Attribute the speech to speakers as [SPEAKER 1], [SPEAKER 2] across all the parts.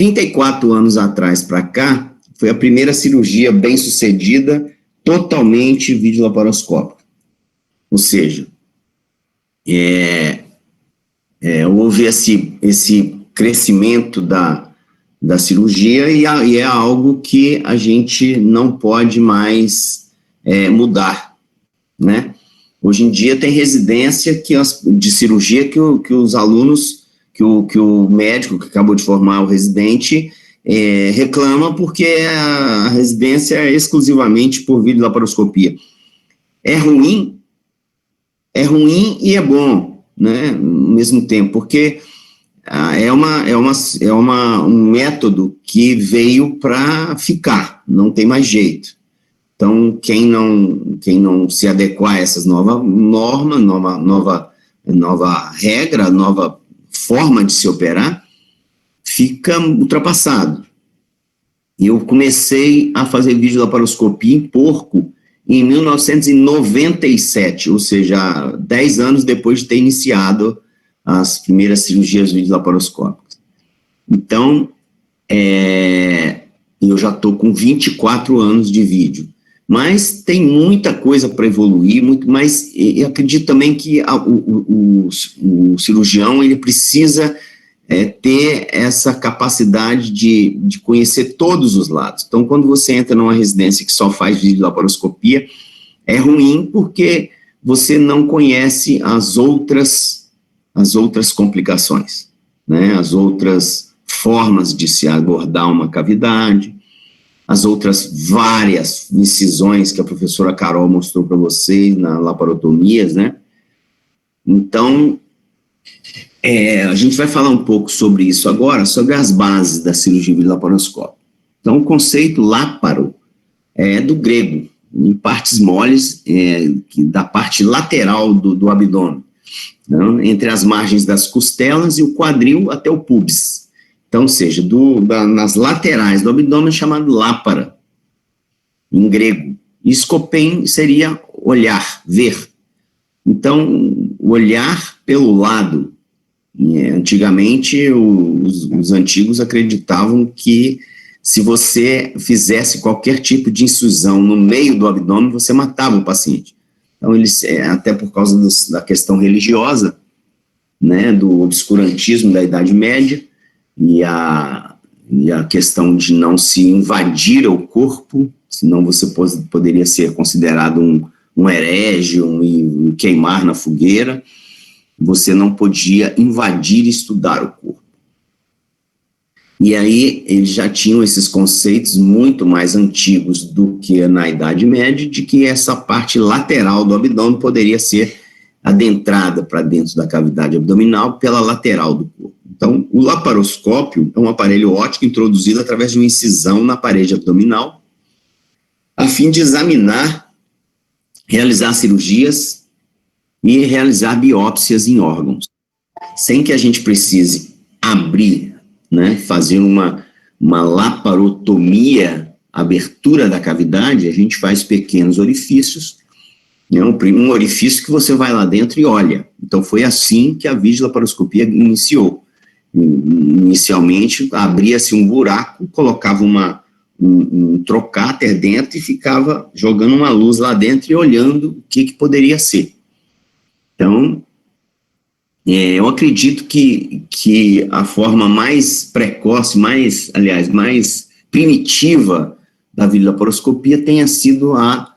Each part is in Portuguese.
[SPEAKER 1] 34 anos atrás para cá, foi a primeira cirurgia bem-sucedida, totalmente videolaparoscópica. Ou seja, houve esse crescimento da cirurgia e é algo que a gente não pode mais mudar, né? Hoje em dia tem residência de cirurgia que os alunos, que o médico que acabou de formar o residente reclama porque a residência é exclusivamente por videolaparoscopia. É ruim e é bom, né, ao mesmo tempo, porque um método que veio para ficar, não tem mais jeito. Então, quem não se adequar a essas novas normas, nova regra, nova forma de se operar, fica ultrapassado. Eu comecei a fazer videolaparoscopia em porco em 1997, ou seja, 10 anos depois de ter iniciado as primeiras cirurgias videolaparoscópicas. Então, eu já estou com 24 anos de vídeo. Mas tem muita coisa para evoluir, mas eu acredito também que o cirurgião ele precisa ter essa capacidade de conhecer todos os lados. Então, quando você entra numa residência que só faz videolaparoscopia, é ruim porque você não conhece as outras complicações, né? As outras formas de se abordar uma cavidade, as outras várias incisões que a professora Carol mostrou para vocês na laparotomias, né? Então, a gente vai falar um pouco sobre isso agora, sobre as bases da cirurgia videolaparoscópica. Então, o conceito láparo é do grego, em partes moles, da parte lateral do abdômen, né? Entre as margens das costelas e o quadril até o pubis. Então, ou seja, nas laterais do abdômen é chamado lápara, em grego. E escopen seria olhar, ver. Então, olhar pelo lado. Antigamente, os antigos acreditavam que se você fizesse qualquer tipo de incisão no meio do abdômen, você matava o paciente. Então, eles, até por causa da questão religiosa, né, do obscurantismo da Idade Média, e a questão de não se invadir o corpo, senão você poderia ser considerado um herege e queimar na fogueira. Você não podia invadir e estudar o corpo. E aí eles já tinham esses conceitos muito mais antigos do que na Idade Média, de que essa parte lateral do abdômen poderia ser adentrada para dentro da cavidade abdominal pela lateral do corpo. Então, o laparoscópio é um aparelho óptico introduzido através de uma incisão na parede abdominal, a fim de examinar, realizar cirurgias e realizar biópsias em órgãos, sem que a gente precise abrir, né, fazer uma laparotomia, abertura da cavidade. A gente faz pequenos orifícios, né, um orifício que você vai lá dentro e olha. Então, foi assim que a videolaparoscopia iniciou. Inicialmente, abria-se um buraco, colocava um trocáter dentro e ficava jogando uma luz lá dentro e olhando o que poderia ser. Então, eu acredito que a forma mais precoce, mais primitiva da videolaparoscopia tenha sido a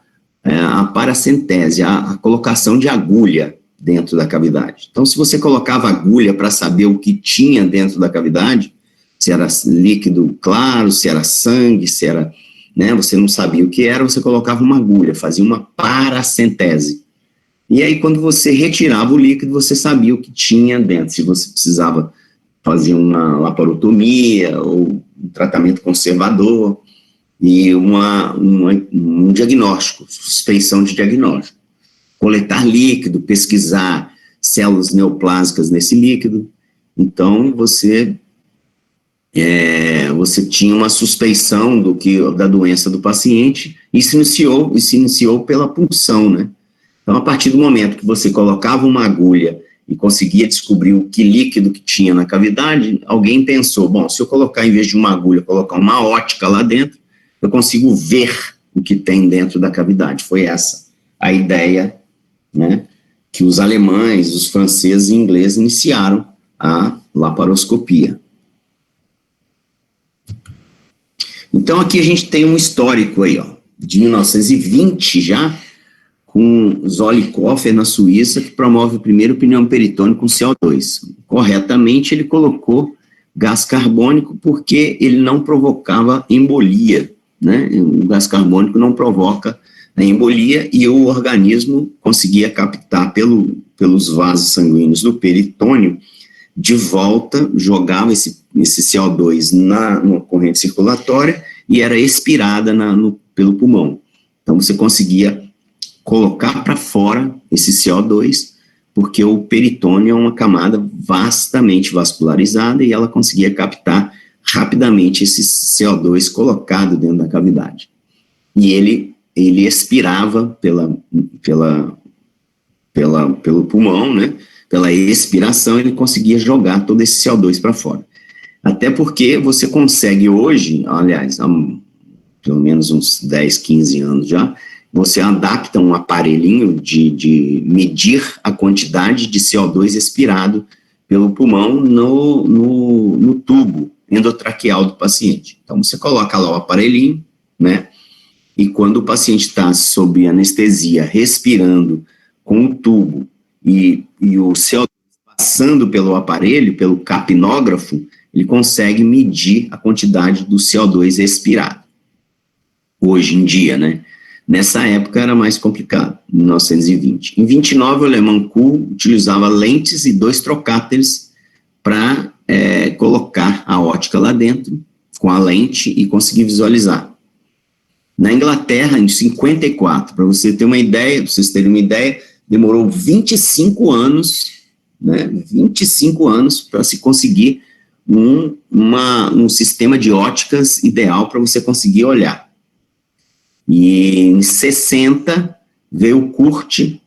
[SPEAKER 1] paracentese, a colocação de agulha dentro da cavidade. Então, se você colocava agulha para saber o que tinha dentro da cavidade, se era líquido claro, se era sangue, se era, né, você não sabia o que era, você colocava uma agulha, fazia uma paracentese. E aí, quando você retirava o líquido, você sabia o que tinha dentro, se você precisava fazer uma laparotomia ou um tratamento conservador e um diagnóstico, suspeição de diagnóstico. Coletar líquido, pesquisar células neoplásicas nesse líquido. Então, você tinha uma suspeição da doença do paciente, e se iniciou pela punção, né? Então, a partir do momento que você colocava uma agulha e conseguia descobrir o que líquido que tinha na cavidade, alguém pensou, bom, se eu colocar, em vez de uma agulha, colocar uma ótica lá dentro, eu consigo ver o que tem dentro da cavidade. Foi essa a ideia, né, que os alemães, os franceses e ingleses iniciaram a laparoscopia. Então, aqui a gente tem um histórico aí, ó, de 1920 já, com Zollikofer, na Suíça, que promove o primeiro pneu peritônico com CO2. Corretamente, ele colocou gás carbônico porque ele não provocava embolia, né? O gás carbônico não provoca a embolia e o organismo conseguia captar pelos vasos sanguíneos do peritônio de volta, jogava esse CO2 na corrente circulatória e era expirada pelo pulmão. Então, você conseguia colocar para fora esse CO2, porque o peritônio é uma camada vastamente vascularizada e ela conseguia captar rapidamente esse CO2 colocado dentro da cavidade. E ele expirava pelo pulmão, né? Pela expiração, ele conseguia jogar todo esse CO2 para fora. Até porque você consegue hoje, aliás, há pelo menos uns 10, 15 anos já, você adapta um aparelhinho de medir a quantidade de CO2 expirado pelo pulmão no tubo endotraqueal do paciente. Então, você coloca lá o aparelhinho, né? E quando o paciente está sob anestesia, respirando com o tubo e o CO2 passando pelo aparelho, pelo capnógrafo, ele consegue medir a quantidade do CO2 expirado. Hoje em dia, né? Nessa época era mais complicado, em 1920. Em 29, o alemão Kuhl utilizava lentes e 2 trocáteres para colocar a ótica lá dentro, com a lente, e conseguir visualizar. Na Inglaterra, em 54, para você ter uma ideia, para vocês terem uma ideia, demorou 25 anos, né, 25 anos para se conseguir um sistema de óticas ideal para você conseguir olhar. E em 60 veio o Kurt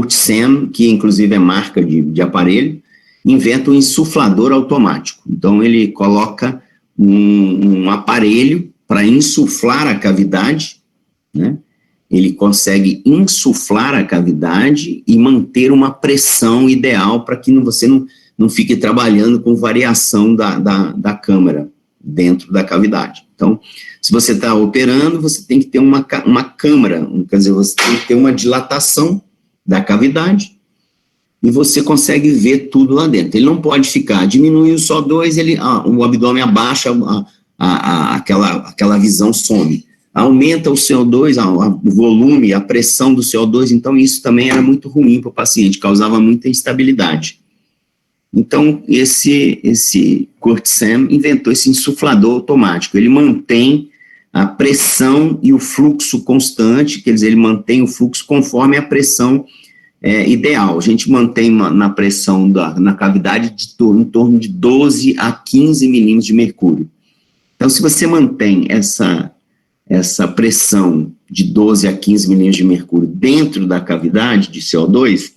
[SPEAKER 1] Sem, que inclusive é marca de aparelho, inventa um insuflador automático. Então ele coloca um aparelho para insuflar a cavidade, né? Ele consegue insuflar a cavidade e manter uma pressão ideal para que você não fique trabalhando com variação da câmara dentro da cavidade. Então, se você está operando, você tem que ter uma câmara, quer dizer, você tem que ter uma dilatação da cavidade e você consegue ver tudo lá dentro. Ele não pode ficar, diminuiu só 2, o abdômen abaixa, aquela visão some. Aumenta o CO2, o volume, a pressão do CO2, então isso também era muito ruim para o paciente, causava muita instabilidade. Então, esse Kurt Sem inventou esse insuflador automático. Ele mantém a pressão e o fluxo constante, quer dizer, ele mantém o fluxo conforme a pressão ideal. A gente mantém na pressão na cavidade em torno de 12 a 15 milímetros de mercúrio. Então, se você mantém essa pressão de 12 a 15 milímetros de mercúrio dentro da cavidade de CO2,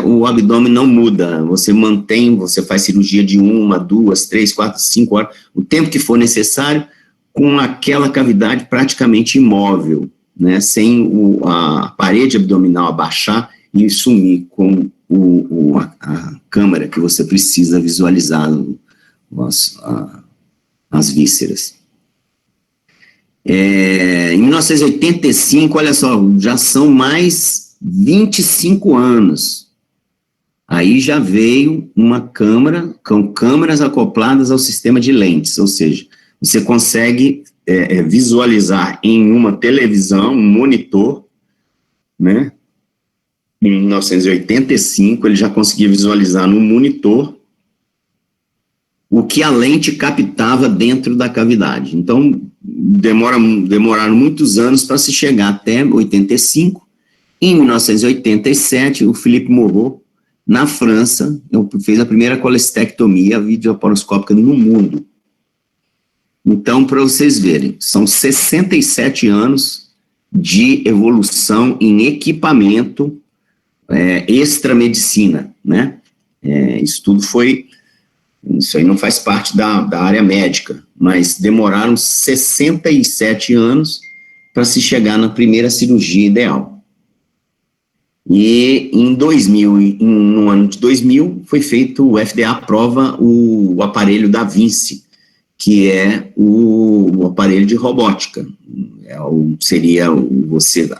[SPEAKER 1] o abdômen não muda, você mantém, você faz cirurgia de 1, 2, 3, 4, 5 horas, o tempo que for necessário, com aquela cavidade praticamente imóvel, né, sem a parede abdominal abaixar e sumir com a câmara que você precisa visualizar as vísceras. Em 1985, olha só, já são mais 25 anos. Aí já veio uma câmara com câmeras acopladas ao sistema de lentes, ou seja, você consegue visualizar em uma televisão, um monitor, né? Em 1985, ele já conseguia visualizar no monitor o que a lente captava dentro da cavidade. Então, demoraram muitos anos para se chegar até 85. Em 1987, o Philippe Moreau, na França, fez a primeira colestectomia videolaparoscópica no mundo. Então, para vocês verem, são 67 anos de evolução em equipamento extramedicina, né? Isso aí não faz parte da área médica, mas demoraram 67 anos para se chegar na primeira cirurgia ideal. E no ano de 2000, foi feito, o FDA aprova o aparelho Da Vinci, que é o aparelho de robótica. Seria você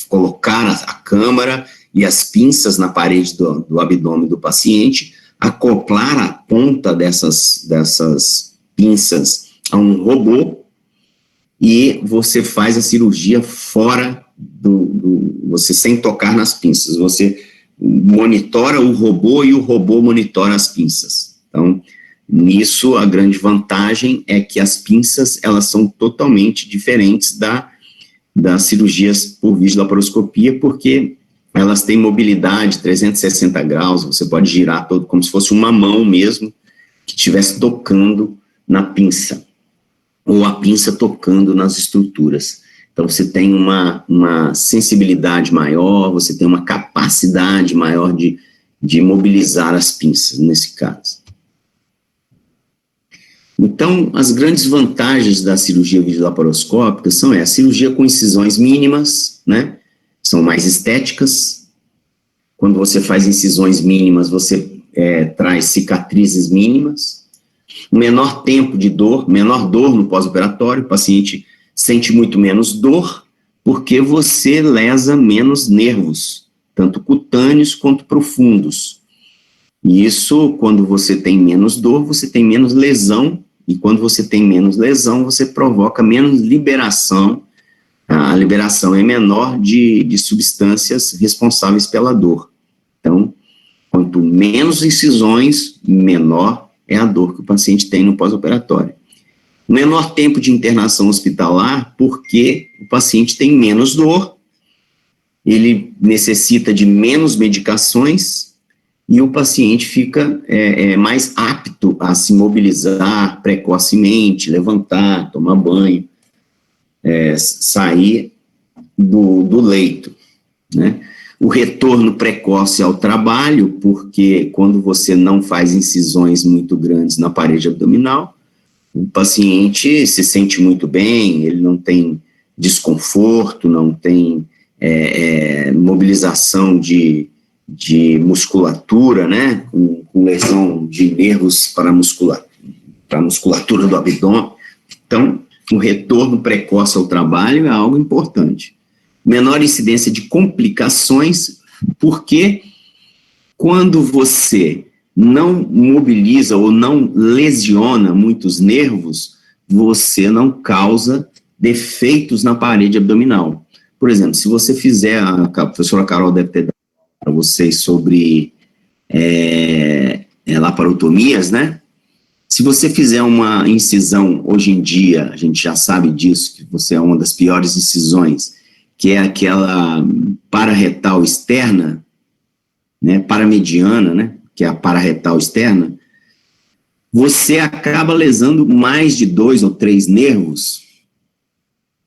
[SPEAKER 1] colocar a câmara e as pinças na parede do abdômen do paciente, acoplar a ponta dessas pinças a um robô, e você faz a cirurgia fora você sem tocar nas pinças. Você monitora o robô e o robô monitora as pinças. Então, nisso, a grande vantagem é que as pinças, elas são totalmente diferentes das cirurgias por videolaparoscopia, porque elas têm mobilidade 360 graus, você pode girar todo como se fosse uma mão mesmo, que estivesse tocando na pinça, ou a pinça tocando nas estruturas. Então, você tem uma sensibilidade maior, você tem uma capacidade maior de mobilizar as pinças, nesse caso. Então, as grandes vantagens da cirurgia videolaparoscópica são a cirurgia com incisões mínimas, né? São mais estéticas. Quando você faz incisões mínimas, você traz cicatrizes mínimas. Menor tempo de dor, menor dor no pós-operatório, o paciente sente muito menos dor, porque você lesa menos nervos, tanto cutâneos quanto profundos. E isso, quando você tem menos dor, você tem menos lesão, e quando você tem menos lesão, você provoca menos liberação. A liberação é menor de substâncias responsáveis pela dor. Então, quanto menos incisões, menor é a dor que o paciente tem no pós-operatório. Menor tempo de internação hospitalar, porque o paciente tem menos dor, ele necessita de menos medicações, e o paciente fica mais apto a se mobilizar precocemente, levantar, tomar banho, sair do leito, né? O retorno precoce ao trabalho, porque quando você não faz incisões muito grandes na parede abdominal, o paciente se sente muito bem, ele não tem desconforto, não tem mobilização de musculatura, né, com lesão de nervos para a musculatura do abdômen. Então, o retorno precoce ao trabalho é algo importante. Menor incidência de complicações, porque quando você não mobiliza ou não lesiona muitos nervos, você não causa defeitos na parede abdominal. Por exemplo, se você fizer, a professora Carol deve ter dado para vocês sobre laparotomias, né? Se você fizer uma incisão, hoje em dia, a gente já sabe disso, que você é uma das piores incisões, que é aquela pararretal externa, né, paramediana, né, que é a pararretal externa, você acaba lesando mais de 2 ou 3 nervos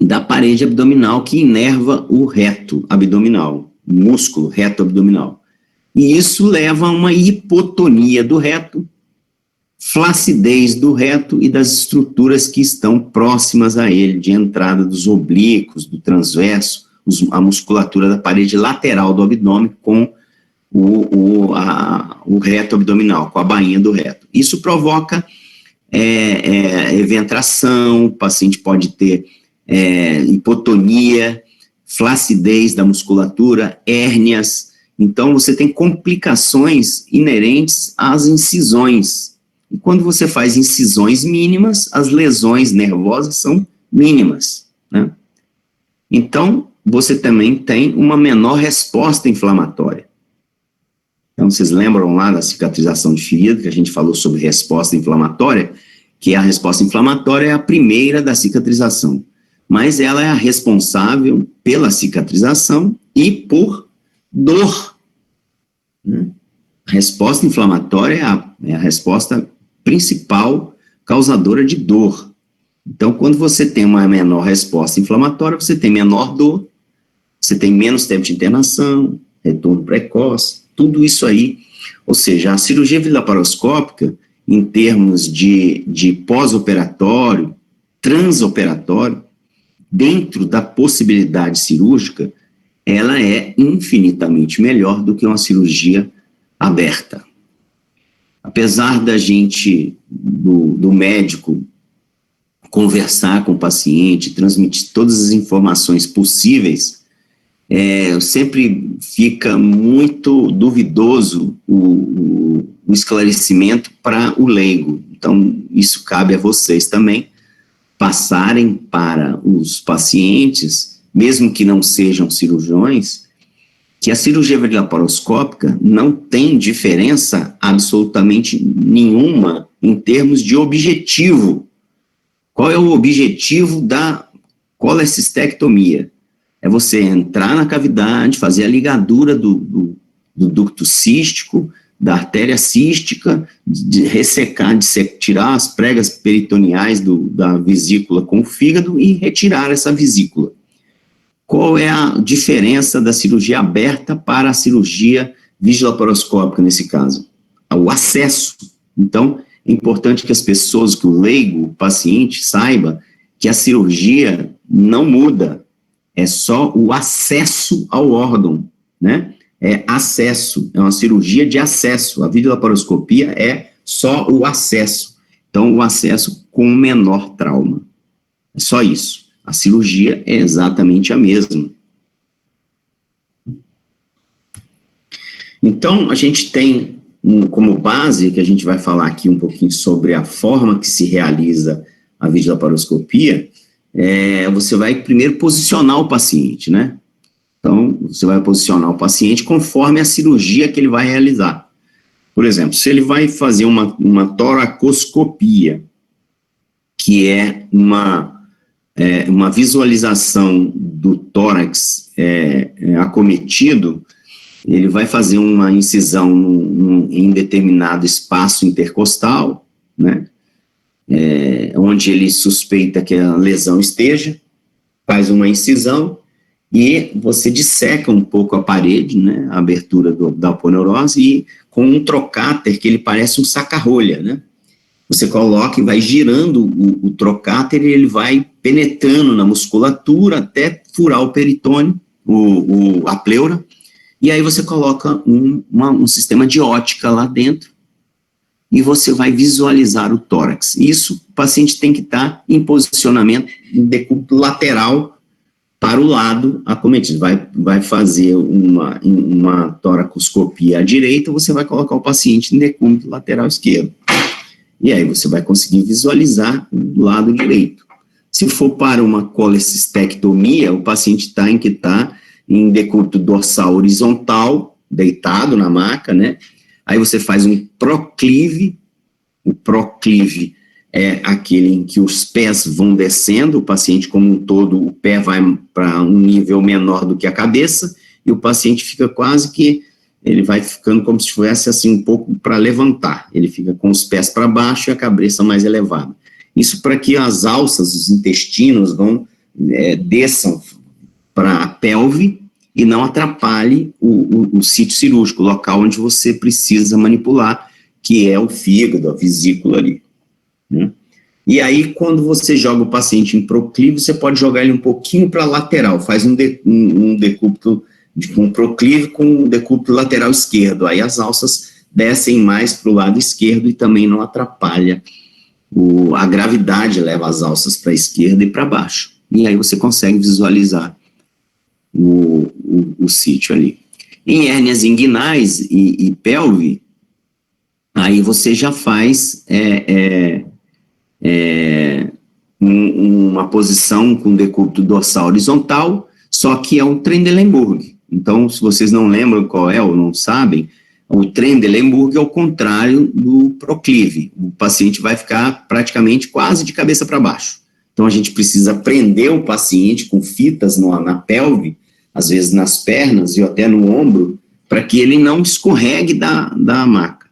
[SPEAKER 1] da parede abdominal que inerva o reto abdominal, o músculo reto abdominal. E isso leva a uma hipotonia do reto, flacidez do reto e das estruturas que estão próximas a ele, de entrada dos oblíquos, do transverso, a musculatura da parede lateral do abdômen com o reto abdominal, com a bainha do reto. Isso provoca eventração, o paciente pode ter hipotonia, flacidez da musculatura, hérnias. Então, você tem complicações inerentes às incisões. E quando você faz incisões mínimas, as lesões nervosas são mínimas, né? Então, você também tem uma menor resposta inflamatória. Então, vocês lembram lá da cicatrização de ferida, que a gente falou sobre resposta inflamatória, que a resposta inflamatória é a primeira da cicatrização, mas ela é a responsável pela cicatrização e por dor, né? A resposta inflamatória é a resposta principal causadora de dor. Então, quando você tem uma menor resposta inflamatória, você tem menor dor, você tem menos tempo de internação, retorno precoce, tudo isso aí. Ou seja, a cirurgia videolaparoscópica, em termos de pós-operatório, transoperatório, dentro da possibilidade cirúrgica, ela é infinitamente melhor do que uma cirurgia aberta. Apesar da gente, do médico, conversar com o paciente, transmitir todas as informações possíveis, sempre fica muito duvidoso o esclarecimento para o leigo. Então, isso cabe a vocês também, passarem para os pacientes, mesmo que não sejam cirurgiões, que a cirurgia videolaparoscópica não tem diferença absolutamente nenhuma em termos de objetivo. Qual é o objetivo da colecistectomia? É você entrar na cavidade, fazer a ligadura do ducto cístico, da artéria cística, de ressecar, tirar as pregas peritoneais da vesícula com o fígado e retirar essa vesícula. Qual é a diferença da cirurgia aberta para a cirurgia videolaparoscópica nesse caso? O acesso. Então, é importante que as pessoas, que o leigo, o paciente, saiba que a cirurgia não muda, é só o acesso ao órgão, né? É acesso, é uma cirurgia de acesso. A videolaparoscopia é só o acesso. Então, o acesso com menor trauma. É só isso. A cirurgia é exatamente a mesma. Então, a gente tem como base, que a gente vai falar aqui um pouquinho sobre a forma que se realiza a videolaparoscopia, você vai primeiro posicionar o paciente, né? Então, você vai posicionar o paciente conforme a cirurgia que ele vai realizar. Por exemplo, se ele vai fazer uma toracoscopia, que é uma visualização do tórax acometido, ele vai fazer uma incisão em determinado espaço intercostal, né, onde ele suspeita que a lesão esteja, faz uma incisão e você disseca um pouco a parede, né, a abertura da aponeurose, e com um trocáter que ele parece um saca-rolha, né, você coloca e vai girando o trocáter e ele vai penetrando na musculatura até furar o peritônio, a pleura, e aí você coloca um sistema de ótica lá dentro e você vai visualizar o tórax. Isso, o paciente tem que estar em posicionamento em decúbito lateral para o lado acometido. Vai fazer uma toracoscopia à direita, você vai colocar o paciente em decúbito lateral esquerdo. E aí você vai conseguir visualizar do lado direito. Se for para uma colecistectomia, o paciente tem que estar em decúbito dorsal horizontal, deitado na maca, né? Aí você faz um proclive. O proclive é aquele em que os pés vão descendo, o paciente como um todo, o pé vai para um nível menor do que a cabeça, e o paciente fica quase que, ele vai ficando como se estivesse assim um pouco para levantar, ele fica com os pés para baixo e a cabeça mais elevada. Isso para que as alças, os intestinos desçam para a pelve e não atrapalhe o sítio cirúrgico, o local onde você precisa manipular, que é o fígado, a vesícula ali, né? E aí, quando você joga o paciente em proclive, você pode jogar ele um pouquinho para a lateral, faz um decúbito com proclive com um decúbito lateral esquerdo, aí as alças descem mais para o lado esquerdo e também não atrapalha, a gravidade leva as alças para a esquerda e para baixo, e aí você consegue visualizar o sítio ali. Em hérnias inguinais e pelve, aí você já faz uma posição com decúbito dorsal horizontal, só que é o Trendelenburg. Então, se vocês não lembram qual é ou não sabem, o Trendelenburg é o contrário do proclive. O paciente vai ficar praticamente quase de cabeça para baixo. Então, a gente precisa prender o paciente com fitas na pelve, às vezes nas pernas e até no ombro, para que ele não escorregue da maca.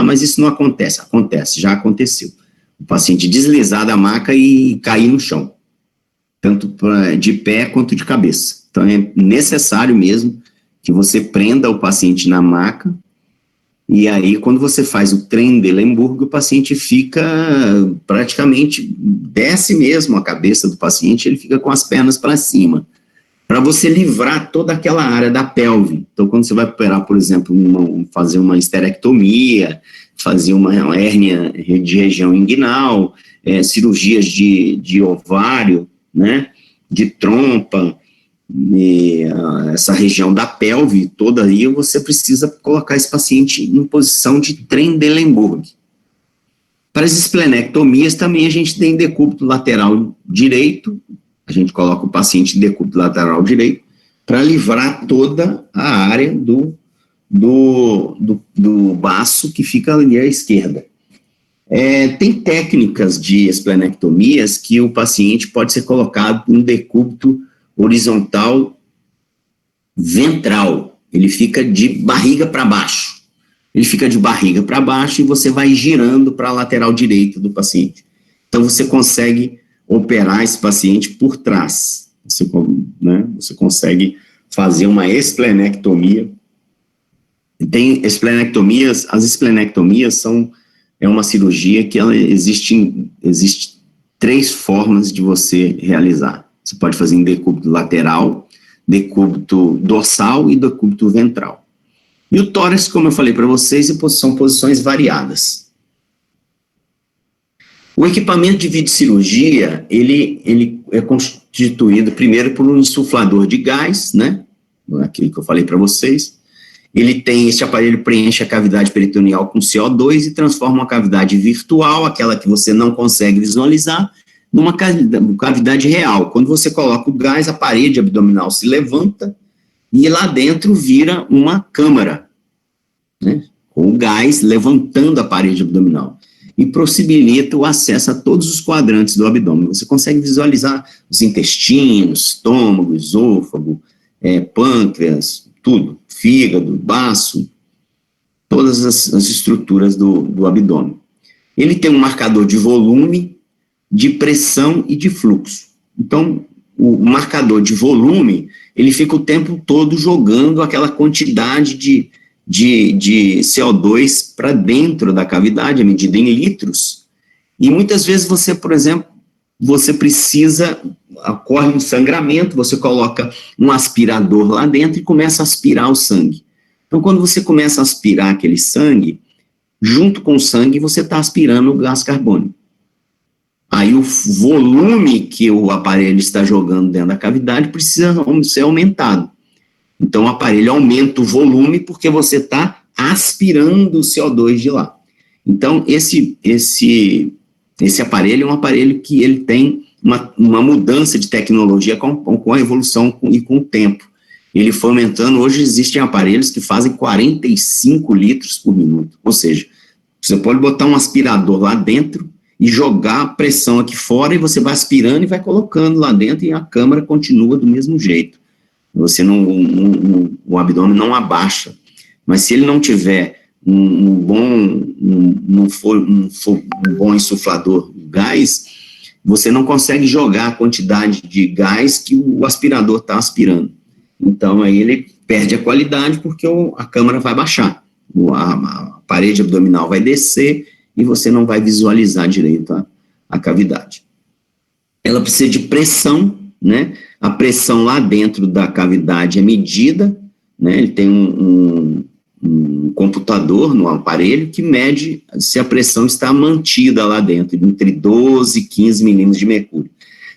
[SPEAKER 1] Mas isso não acontece. Acontece, já aconteceu. O paciente deslizar da maca e cair no chão, tanto de pé quanto de cabeça. Então, é necessário mesmo que você prenda o paciente na maca, e aí quando você faz o Trendelenburg, o paciente fica praticamente, desce mesmo a cabeça do paciente, ele fica com as pernas para cima, para você livrar toda aquela área da pelve. Então, quando você vai operar, por exemplo, fazer uma esterectomia, fazer uma hérnia de região inguinal, cirurgias de ovário, né, de trompa, essa região da pelve toda aí, você precisa colocar esse paciente em posição de Trendelenburg. Para as esplenectomias também a gente tem decúbito lateral direito, a gente coloca o paciente em decúbito lateral direito para livrar toda a área do baço que fica ali à esquerda. Tem técnicas de esplenectomias que o paciente pode ser colocado em decúbito horizontal ventral, ele fica de barriga para baixo. Ele fica de barriga para baixo e você vai girando para a lateral direita do paciente. Então, você consegue operar esse paciente por trás. Você consegue fazer uma esplenectomia. Tem esplenectomias, as esplenectomias é uma cirurgia que existe 3 formas de você realizar. Você pode fazer em decúbito lateral, decúbito dorsal e decúbito ventral. E o tórax, como eu falei para vocês, são posições variadas. O equipamento de videocirurgia, ele é constituído primeiro por um insuflador de gás, né? Aquilo que eu falei para vocês. Esse aparelho preenche a cavidade peritoneal com CO2 e transforma uma cavidade virtual, aquela que você não consegue visualizar, numa cavidade real. Quando você coloca o gás, a parede abdominal se levanta e lá dentro vira uma câmara, né? Com o gás levantando a parede abdominal e possibilita o acesso a todos os quadrantes do abdômen. Você consegue visualizar os intestinos, estômago, esôfago, pâncreas, tudo, fígado, baço, todas as estruturas do abdômen. Ele tem um marcador de volume, de pressão e de fluxo. Então, o marcador de volume, ele fica o tempo todo jogando aquela quantidade de CO2 para dentro da cavidade, medida em litros, e muitas vezes você, por exemplo, ocorre um sangramento, você coloca um aspirador lá dentro e começa a aspirar o sangue. Então, quando você começa a aspirar aquele sangue, junto com o sangue, você está aspirando o gás carbônico. Aí o volume que o aparelho está jogando dentro da cavidade precisa ser aumentado. Então, o aparelho aumenta o volume porque você está aspirando o CO2 de lá. Então, esse aparelho é um aparelho que ele tem uma mudança de tecnologia com a evolução e com o tempo. Ele foi aumentando. Hoje existem aparelhos que fazem 45 litros por minuto. Ou seja, você pode botar um aspirador lá dentro e jogar a pressão aqui fora e você vai aspirando e vai colocando lá dentro e a câmara continua do mesmo jeito. O abdômen não abaixa. Mas se ele não tiver um bom insuflador de gás, você não consegue jogar a quantidade de gás que o aspirador está aspirando. Então, aí ele perde a qualidade porque a câmara vai baixar. A parede abdominal vai descer e você não vai visualizar direito a cavidade. Ela precisa de pressão, né? A pressão lá dentro da cavidade é medida, né? Ele tem um computador no aparelho que mede se a pressão está mantida lá dentro, entre 12 e 15 milímetros de mercúrio.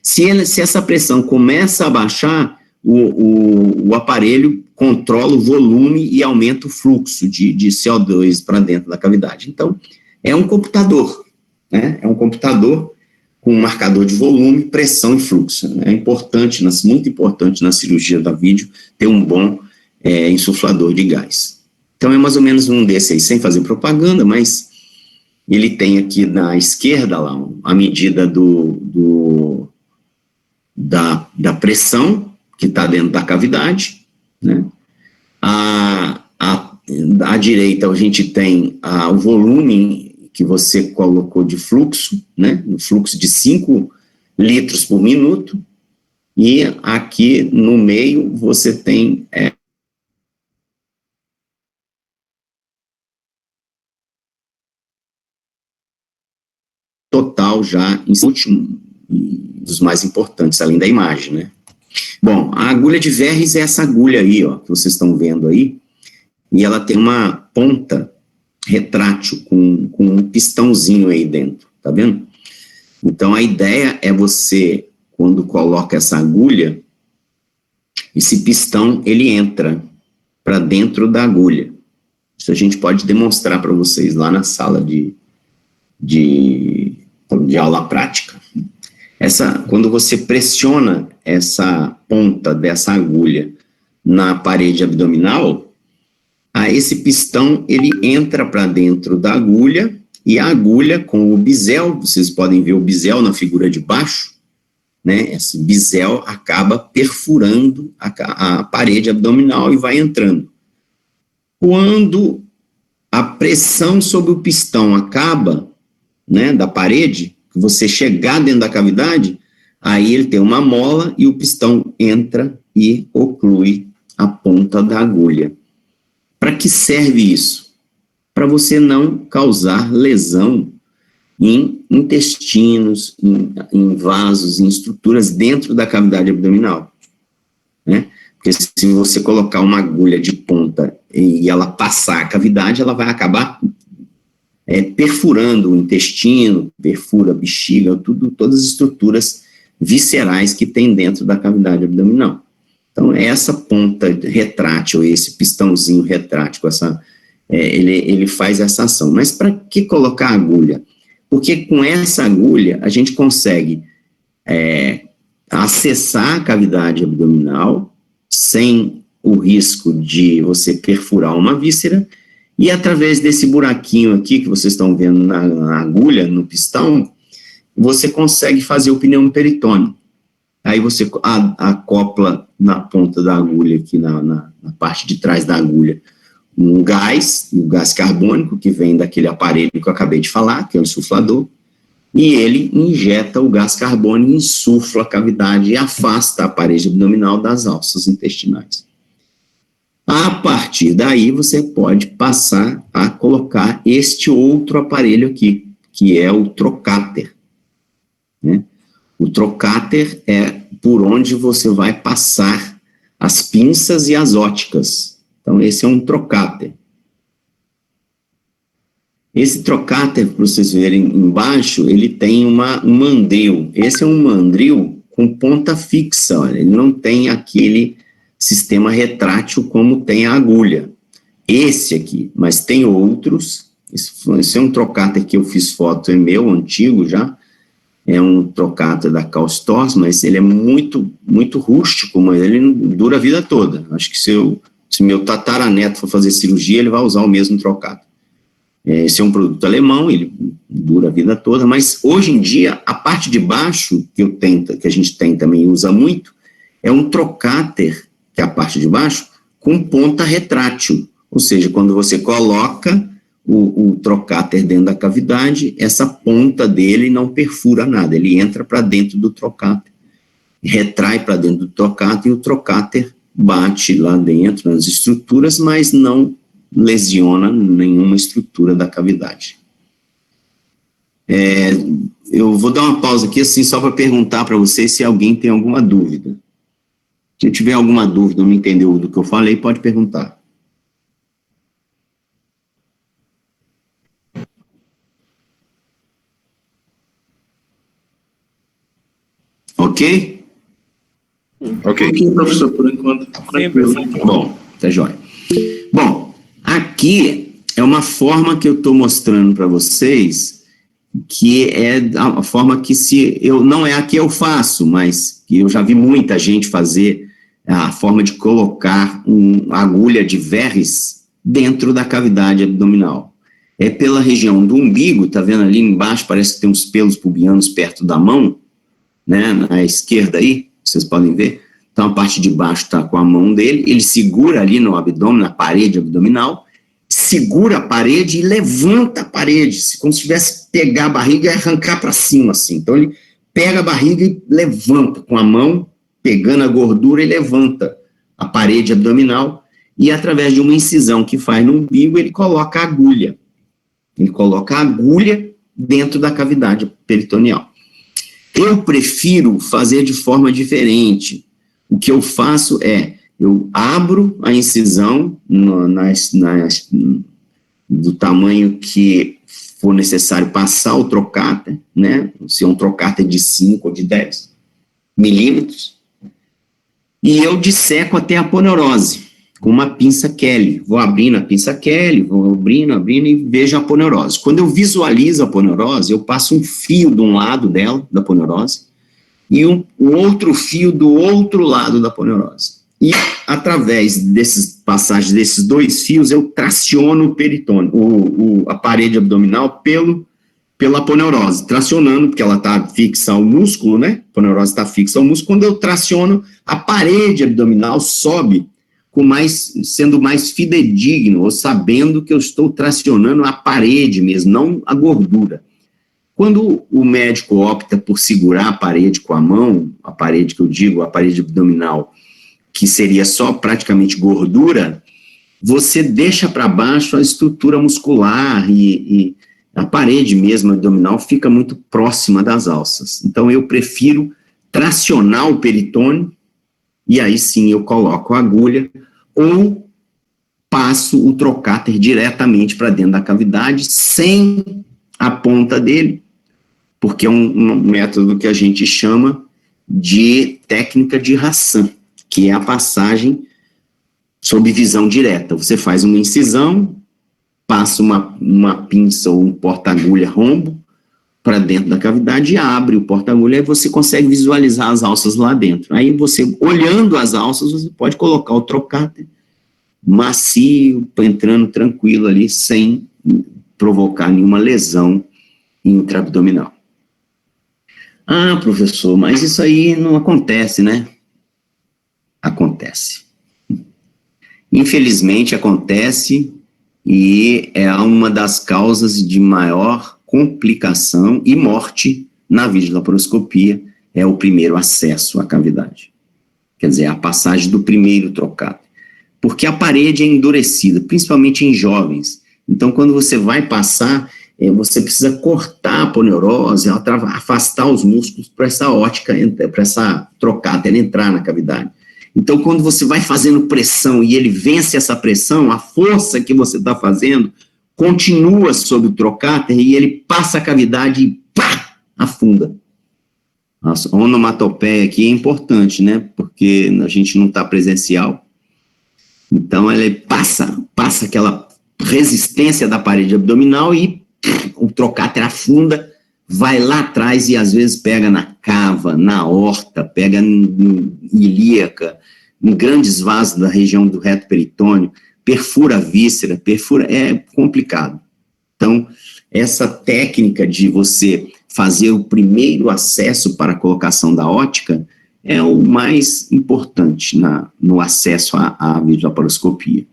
[SPEAKER 1] Se essa pressão começa a baixar, o aparelho controla o volume e aumenta o fluxo de CO2 para dentro da cavidade. Então, é um computador, né? É um computador com um marcador de volume, pressão e fluxo. É importante, muito importante na cirurgia da vídeo, ter um bom insuflador de gás. Então, é mais ou menos um desse aí, sem fazer propaganda, mas ele tem aqui na esquerda lá a medida da pressão que está dentro da cavidade, né? À direita a gente tem o volume que você colocou de fluxo, né? Um fluxo de 5 litros por minuto, e aqui no meio você tem já em último, dos mais importantes, além da imagem, né? Bom, a agulha de Verres é essa agulha aí, ó, que vocês estão vendo aí, e ela tem uma ponta retrátil com um pistãozinho aí dentro, tá vendo? Então, a ideia é você, quando coloca essa agulha, esse pistão, ele entra para dentro da agulha. Isso a gente pode demonstrar para vocês lá na sala de aula prática. Quando você pressiona essa ponta dessa agulha na parede abdominal, esse pistão, ele entra para dentro da agulha, e a agulha com o bisel, vocês podem ver o bisel na figura de baixo, né? Esse bisel acaba perfurando a parede abdominal e vai entrando. Quando a pressão sobre o pistão acaba, né, da parede, que você chegar dentro da cavidade, aí ele tem uma mola e o pistão entra e oclui a ponta da agulha. Para que serve isso? Para você não causar lesão em intestinos, em vasos, em estruturas dentro da cavidade abdominal, né? Porque se você colocar uma agulha de ponta e ela passar a cavidade, ela vai acabar perfurando o intestino, perfura a bexiga, todas as estruturas viscerais que tem dentro da cavidade abdominal. Então, essa ponta retrátil, esse pistãozinho retrátil, ele faz essa ação. Mas para que colocar agulha? Porque com essa agulha, a gente consegue acessar a cavidade abdominal sem o risco de você perfurar uma víscera, e através desse buraquinho aqui, que vocês estão vendo na agulha, no pistão, você consegue fazer o pneumoperitônio. Aí você acopla na ponta da agulha, aqui na parte de trás da agulha, um gás, o gás carbônico, que vem daquele aparelho que eu acabei de falar, que é o insuflador, e ele injeta o gás carbônico, insufla a cavidade e afasta a parede abdominal das alças intestinais. A partir daí, você pode passar a colocar este outro aparelho aqui, que é o trocáter, né? O trocáter é por onde você vai passar as pinças e as óticas. Então, esse é um trocáter. Esse trocáter, para vocês verem embaixo, ele tem um mandril. Esse é um mandril com ponta fixa, olha, ele não tem aquele sistema retrátil como tem a agulha. Esse aqui, mas tem outros. Esse é um trocáter que eu fiz foto, é meu, antigo já. É um trocáter da Karl Storz, mas ele é muito, muito rústico, mas ele não dura a vida toda. Acho que se meu tataraneto for fazer cirurgia, ele vai usar o mesmo trocáter. Esse é um produto alemão, ele dura a vida toda, mas hoje em dia, a parte de baixo, que a gente tem também e usa muito, é um trocáter, que é a parte de baixo, com ponta retrátil. Ou seja, quando você coloca o trocáter dentro da cavidade, essa ponta dele não perfura nada, ele entra para dentro do trocáter, retrai para dentro do trocáter, e o trocáter bate lá dentro nas estruturas, mas não lesiona nenhuma estrutura da cavidade. Eu vou dar uma pausa aqui, assim, só para perguntar para vocês se alguém tem alguma dúvida. Se tiver alguma dúvida, não entendeu do que eu falei, pode perguntar. Ok?
[SPEAKER 2] Ok, professor, por enquanto. Tranquilo.
[SPEAKER 1] Bom, tá joia. Bom, aqui é uma forma que eu estou mostrando para vocês, que é a forma que não é a que eu faço, mas que eu já vi muita gente fazer, a forma de colocar uma agulha de Verres dentro da cavidade abdominal. É pela região do umbigo, tá vendo ali embaixo, parece que tem uns pelos pubianos perto da mão, né, na esquerda aí, vocês podem ver. Então, a parte de baixo está com a mão dele, ele segura ali no abdômen, na parede abdominal, segura a parede e levanta a parede, como se tivesse pegar a barriga e arrancar para cima, assim. Então, ele pega a barriga e levanta com a mão, pegando a gordura, e levanta a parede abdominal, e através de uma incisão que faz no umbigo, ele coloca a agulha. Ele coloca a agulha dentro da cavidade peritoneal. Eu prefiro fazer de forma diferente. O que eu faço é, eu abro a incisão do tamanho que for necessário passar o trocáter, né? Se é um trocáter de 5 ou de 10 milímetros, e eu disseco até a aponeurose, com uma pinça Kelly. Vou abrindo a pinça Kelly, vou abrindo e vejo a aponeurose. Quando eu visualizo a aponeurose, eu passo um fio de um lado dela, da aponeurose, e o outro fio do outro lado da aponeurose. E, através passagens desses dois fios, eu traciono o peritônio, a parede abdominal pela aponeurose, tracionando, porque ela está fixa ao músculo, né? A aponeurose está fixa ao músculo. Quando eu traciono, a parede abdominal sobe, sendo mais fidedigno, ou sabendo que eu estou tracionando a parede mesmo, não a gordura. Quando o médico opta por segurar a parede com a mão, a parede que eu digo, a parede abdominal, que seria só praticamente gordura, você deixa para baixo a estrutura muscular e a parede mesmo abdominal fica muito próxima das alças. Então, eu prefiro tracionar o peritônio, e aí sim eu coloco a agulha, ou passo o trocáter diretamente para dentro da cavidade, sem a ponta dele, porque é um método que a gente chama de técnica de Hassan, que é a passagem sob visão direta. Você faz uma incisão, passa uma pinça ou um porta-agulha rombo para dentro da cavidade e abre o porta-agulha, e você consegue visualizar as alças lá dentro. Aí você, olhando as alças, você pode colocar o trocáter macio, entrando tranquilo ali, sem provocar nenhuma lesão intraabdominal. Ah, professor, mas isso aí não acontece, né? Acontece. Infelizmente acontece, e é uma das causas de maior complicação e morte na videolaparoscopia, é o primeiro acesso à cavidade. Quer dizer, a passagem do primeiro trocáter. Porque a parede é endurecida, principalmente em jovens. Então, quando você vai passar, você precisa cortar a aponeurose, afastar os músculos para essa ótica, para essa trocáter entrar na cavidade. Então, quando você vai fazendo pressão e ele vence essa pressão, a força que você está fazendo continua sobre o trocáter e ele passa a cavidade e pá, afunda. Nossa, a onomatopeia aqui é importante, né? Porque a gente não está presencial. Então, ele passa aquela resistência da parede abdominal e o trocáter afunda, vai lá atrás e às vezes pega na cava, na aorta, pega em ilíaca, em grandes vasos da região do reto peritônio, perfura a víscera, é complicado. Então, essa técnica de você fazer o primeiro acesso para a colocação da ótica é o mais importante no acesso à videolaparoscopia.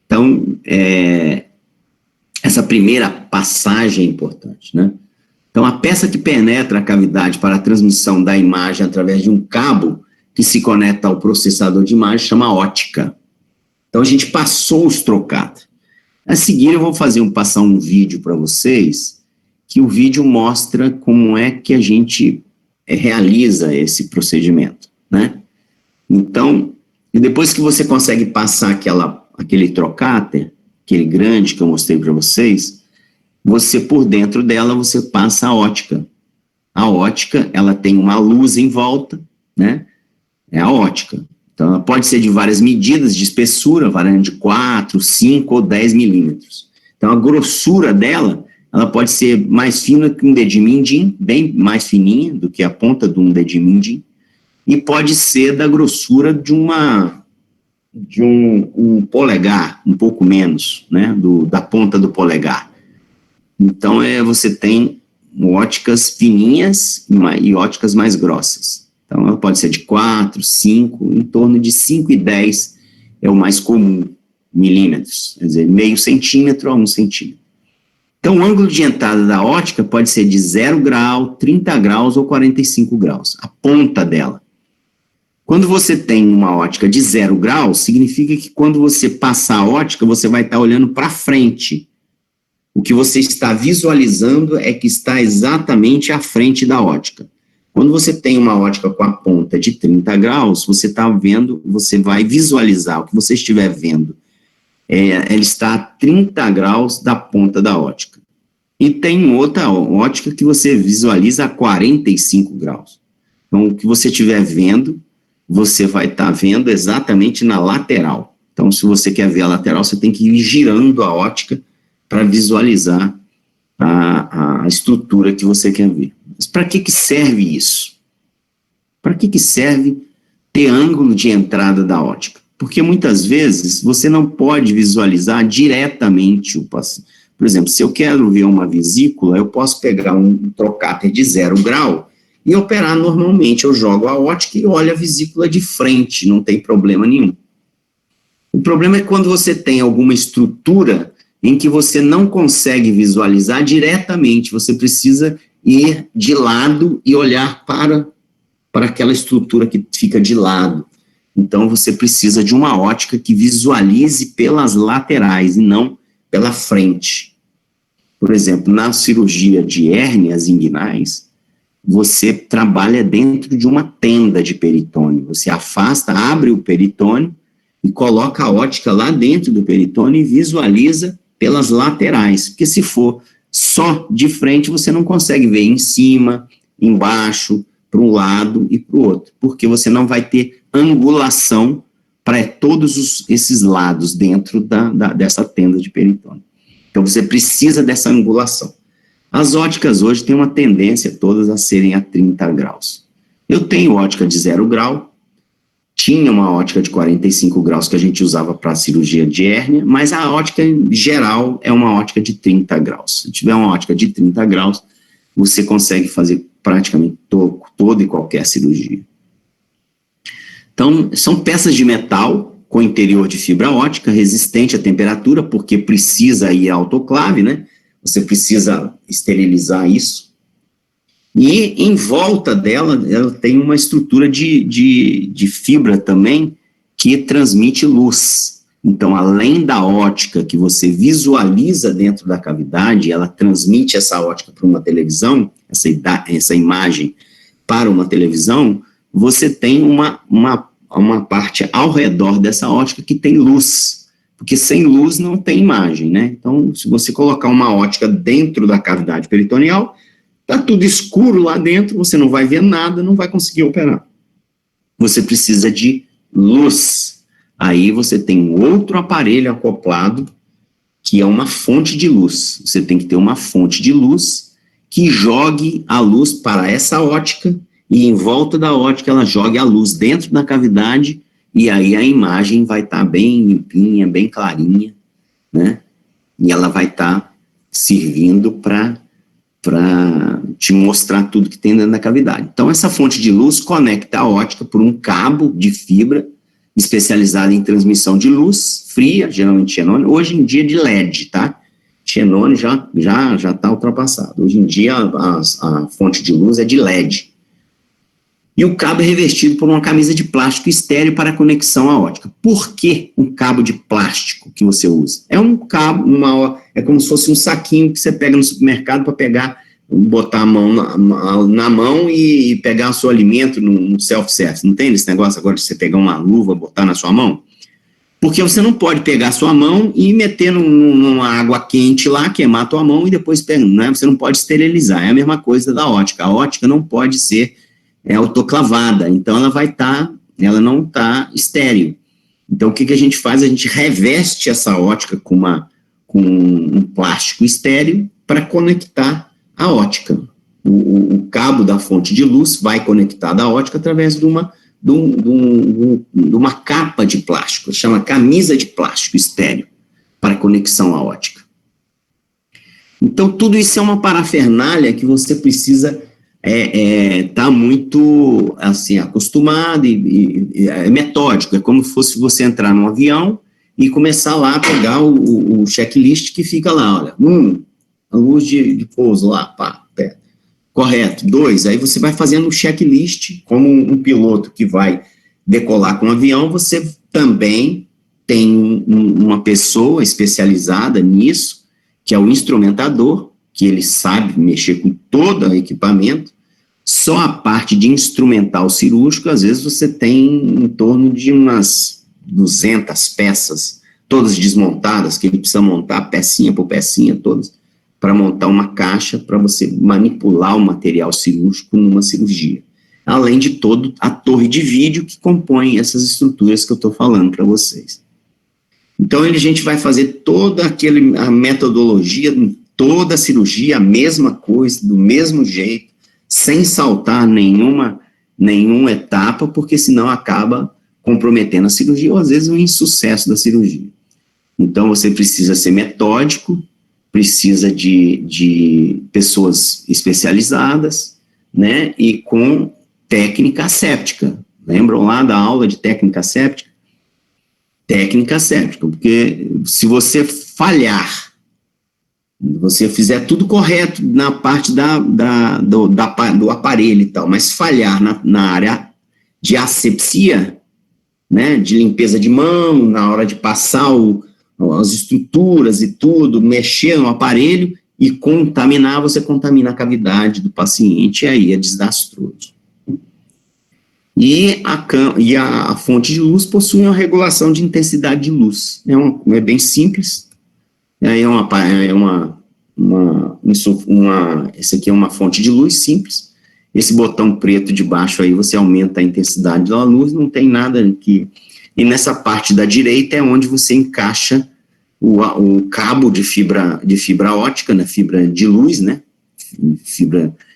[SPEAKER 1] Então, essa primeira passagem é importante, né? Então, a peça que penetra a cavidade para a transmissão da imagem através de um cabo que se conecta ao processador de imagem chama ótica. Então, a gente passou os trocáteres. A seguir, eu vou passar um vídeo para vocês, que o vídeo mostra como é que a gente realiza esse procedimento, né? Então, e depois que você consegue passar aquele trocáter, aquele grande que eu mostrei para vocês, você, por dentro dela, você passa a ótica. A ótica, ela tem uma luz em volta, né? É a ótica. Então, ela pode ser de várias medidas de espessura, variando de 4, 5 ou 10 milímetros. Então, a grossura dela, ela pode ser mais fina que um dedinho mindinho, bem mais fininha do que a ponta de um dedinho mindinho, e pode ser da grossura de um polegar, um pouco menos, né, da ponta do polegar. Então, você tem óticas fininhas e óticas mais grossas. Então, ela pode ser de 4, 5, em torno de 5 e 10 é o mais comum, milímetros, quer dizer, meio centímetro a 1 centímetro. Então, o ângulo de entrada da ótica pode ser de 0 grau, 30 graus ou 45 graus, a ponta dela. Quando você tem uma ótica de 0 graus, significa que quando você passar a ótica, você vai estar olhando para frente. O que você está visualizando é que está exatamente à frente da ótica. Quando você tem uma ótica com a ponta de 30 graus, você está vendo, você vai visualizar o que você estiver vendo. Ela está a 30 graus da ponta da ótica. E tem outra ótica que você visualiza a 45 graus. Então, o que você estiver vendo, você vai estar vendo exatamente na lateral. Então, se você quer ver a lateral, você tem que ir girando a ótica para visualizar a estrutura que você quer ver. Mas para que serve isso? Para que serve ter ângulo de entrada da ótica? Porque muitas vezes você não pode visualizar diretamente o paciente. Por exemplo, se eu quero ver uma vesícula, eu posso pegar um trocáter de 0 grau e operar normalmente. Eu jogo a ótica e olho a vesícula de frente, não tem problema nenhum. O problema é quando você tem alguma estrutura em que você não consegue visualizar diretamente, você precisa ir de lado e olhar para aquela estrutura que fica de lado. Então, você precisa de uma ótica que visualize pelas laterais e não pela frente. Por exemplo, na cirurgia de hérnias inguinais, você trabalha dentro de uma tenda de peritônio. Você afasta, abre o peritônio e coloca a ótica lá dentro do peritônio e visualiza pelas laterais. Porque se for só de frente, você não consegue ver em cima, embaixo, para um lado e para o outro, porque você não vai ter angulação para todos esses lados dentro dessa tenda de peritônio. Então, você precisa dessa angulação. As óticas hoje têm uma tendência todas a serem a 30 graus. Eu tenho ótica de 0 grau, tinha uma ótica de 45 graus que a gente usava para cirurgia de hérnia, mas a ótica em geral é uma ótica de 30 graus. Se tiver uma ótica de 30 graus, você consegue fazer praticamente toda e qualquer cirurgia. Então, são peças de metal com interior de fibra ótica, resistente à temperatura, porque precisa ir à autoclave, né? Você precisa esterilizar isso. E em volta dela, ela tem uma estrutura de fibra também, que transmite luz. Então, além da ótica que você visualiza dentro da cavidade, ela transmite essa ótica para uma televisão, essa imagem para uma televisão, você tem uma parte ao redor dessa ótica que tem luz, porque sem luz não tem imagem, né? Então, se você colocar uma ótica dentro da cavidade peritoneal, está tudo escuro lá dentro, você não vai ver nada, não vai conseguir operar. Você precisa de luz. Aí você tem um outro aparelho acoplado, que é uma fonte de luz. Você tem que ter uma fonte de luz que jogue a luz para essa ótica, e em volta da ótica ela jogue a luz dentro da cavidade, e aí a imagem vai estar bem limpinha, bem clarinha, né? E ela vai estar servindo para te mostrar tudo que tem dentro da cavidade. Então, essa fonte de luz conecta a ótica por um cabo de fibra especializada em transmissão de luz fria, geralmente xenônio, hoje em dia de LED, tá? Xenônio já está ultrapassado. Hoje em dia a fonte de luz é de LED. E o cabo é revestido por uma camisa de plástico estéreo para conexão à ótica. Por que um cabo de plástico que você usa? É um cabo, é como se fosse um saquinho que você pega no supermercado para pegar, botar a mão na mão e pegar o seu alimento no self-service. Não tem esse negócio agora de você pegar uma luva, botar na sua mão? Porque você não pode pegar a sua mão e meter numa água quente lá, queimar a tua mão e depois pegar, né? Você não pode esterilizar. É a mesma coisa da ótica. A ótica não pode ser autoclavada, então ela não está estéril. Então, o que a gente faz? A gente reveste essa ótica com um plástico estéril para conectar a ótica. O cabo da fonte de luz vai conectar a ótica através de uma capa de plástico, chama camisa de plástico estéril, para conexão à ótica. Então, tudo isso é uma parafernália que você precisa tá muito, assim, acostumado e é metódico. É como se fosse você entrar num avião e começar lá a pegar o checklist que fica lá, olha, a luz de pouso lá, pá, pé. Correto. 2, aí você vai fazendo um checklist, como um piloto que vai decolar com o avião, você também tem uma pessoa especializada nisso, que é o instrumentador, que ele sabe mexer com todo o equipamento. Só a parte de instrumental cirúrgico, às vezes você tem em torno de umas 200 peças, todas desmontadas, que ele precisa montar pecinha por pecinha, todas, para montar uma caixa para você manipular o material cirúrgico numa cirurgia. Além de toda a torre de vídeo que compõe essas estruturas que eu estou falando para vocês. Então, a gente vai fazer toda a metodologia, toda a cirurgia, a mesma coisa, do mesmo jeito, sem saltar nenhuma etapa, porque senão acaba comprometendo a cirurgia, ou às vezes o insucesso da cirurgia. Então, você precisa ser metódico, precisa de pessoas especializadas, né, e com técnica asséptica. Lembram lá da aula de técnica asséptica? Técnica asséptica, porque se você falhar, você fizer tudo correto na parte do aparelho e tal, mas falhar na área de asepsia, né, de limpeza de mão, na hora de passar as estruturas e tudo, mexer no aparelho e contaminar, você contamina a cavidade do paciente, e aí é desastroso. E a fonte de luz possui uma regulação de intensidade de luz. É bem simples. Esse aqui é uma fonte de luz simples. Esse botão preto de baixo aí, você aumenta a intensidade da luz, não tem nada aqui. E nessa parte da direita é onde você encaixa o cabo de fibra ótica, né, fibra de luz, né?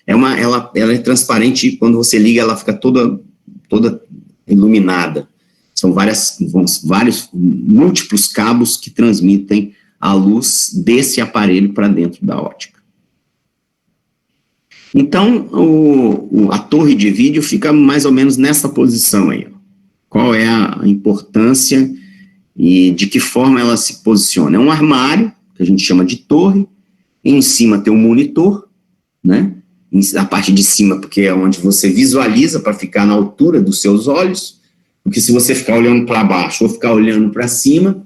[SPEAKER 1] Ela é transparente e quando você liga ela fica toda iluminada. São vários múltiplos cabos que transmitem a luz desse aparelho para dentro da ótica. Então, a torre de vídeo fica mais ou menos nessa posição aí. Qual é a importância e de que forma ela se posiciona? É um armário, que a gente chama de torre, em cima tem um monitor, né? A parte de cima, porque é onde você visualiza para ficar na altura dos seus olhos, porque se você ficar olhando para baixo ou ficar olhando para cima,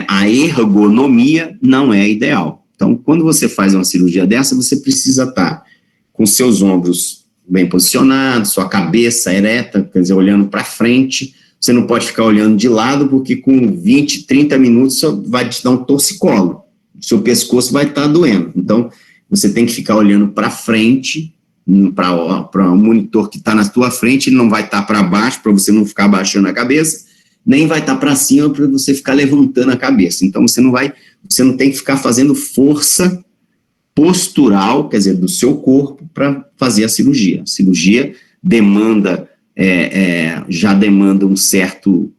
[SPEAKER 1] a ergonomia não é ideal. Então, quando você faz uma cirurgia dessa, você precisa estar com seus ombros bem posicionados, sua cabeça ereta, quer dizer, olhando para frente. Você não pode ficar olhando de lado, porque com 20, 30 minutos vai te dar um torcicolo. O seu pescoço vai estar doendo. Então, você tem que ficar olhando para frente, para um monitor que está na tua frente, ele não vai estar para baixo, para você não ficar abaixando a cabeça, nem vai estar para cima para você ficar levantando a cabeça. Então, você não tem que ficar fazendo força postural, quer dizer, do seu corpo, para fazer a cirurgia. A cirurgia já demanda um certo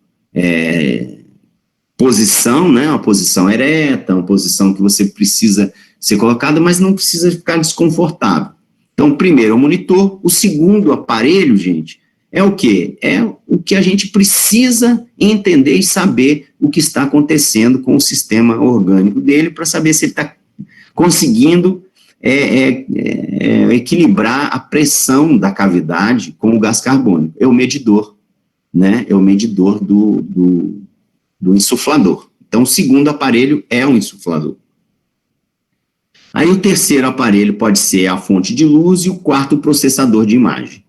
[SPEAKER 1] posição, né, uma posição ereta, uma posição que você precisa ser colocada, mas não precisa ficar desconfortável. Então, primeiro, o monitor. O segundo aparelho, gente, é o quê? É o que a gente precisa entender e saber o que está acontecendo com o sistema orgânico dele, para saber se ele está conseguindo equilibrar a pressão da cavidade com o gás carbônico. É o medidor, né? É o medidor do insuflador. Então, o segundo aparelho é um insuflador. Aí o terceiro aparelho pode ser a fonte de luz e o quarto o processador de imagem.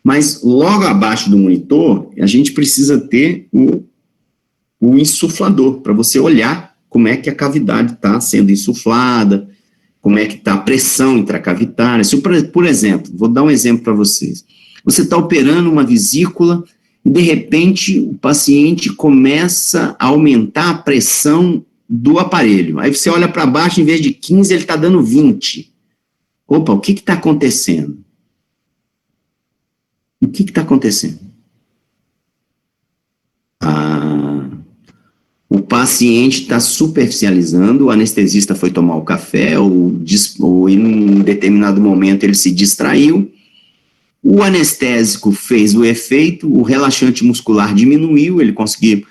[SPEAKER 1] Mas logo abaixo do monitor, a gente precisa ter o insuflador, para você olhar como é que a cavidade está sendo insuflada, como é que está a pressão intracavitária. Se, por exemplo, vou dar um exemplo para vocês. Você está operando uma vesícula e, de repente, o paciente começa a aumentar a pressão do aparelho. Aí você olha para baixo, em vez de 15, ele está dando 20. Opa, o que está acontecendo? O que está acontecendo? O paciente está superficializando, o anestesista foi tomar o café, ou em um determinado momento ele se distraiu, o anestésico fez o efeito, o relaxante muscular diminuiu, ele conseguiu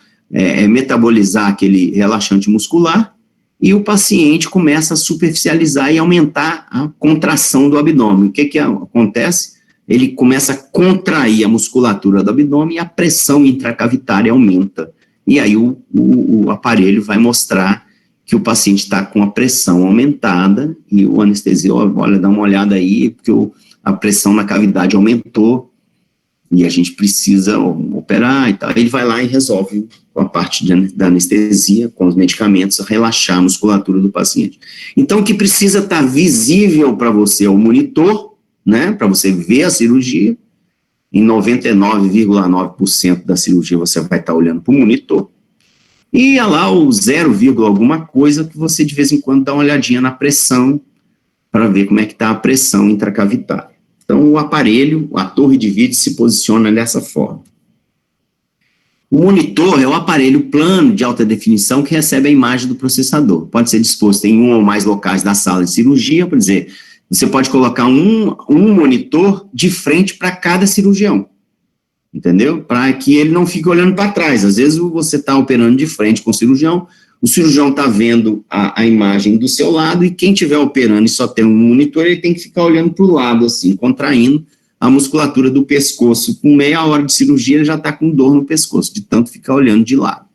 [SPEAKER 1] metabolizar aquele relaxante muscular, e o paciente começa a superficializar e aumentar a contração do abdômen. O que acontece? Ele começa a contrair a musculatura do abdômen e a pressão intracavitária aumenta. E aí o aparelho vai mostrar que o paciente está com a pressão aumentada e o anestesiólogo, olha, dá uma olhada aí, porque a pressão na cavidade aumentou e a gente precisa operar e tal. Ele vai lá e resolve com a parte da anestesia, com os medicamentos, relaxar a musculatura do paciente. Então, o que precisa estar visível para você é o monitor, né, para você ver a cirurgia. Em 99,9% da cirurgia você vai estar olhando para o monitor. E lá o 0, alguma coisa que você de vez em quando dá uma olhadinha na pressão para ver como é que está a pressão intracavitária. Então o aparelho, a torre de vídeo se posiciona dessa forma. O monitor é o aparelho plano de alta definição que recebe a imagem do processador. Pode ser disposto em um ou mais locais da sala de cirurgia, por dizer, você pode colocar um monitor de frente para cada cirurgião. Entendeu? Para que ele não fique olhando para trás. Às vezes você está operando de frente com o cirurgião está vendo a imagem do seu lado e quem estiver operando e só tem um monitor, ele tem que ficar olhando para o lado, assim, contraindo a musculatura do pescoço. Com meia hora de cirurgia, ele já está com dor no pescoço, de tanto ficar olhando de lado.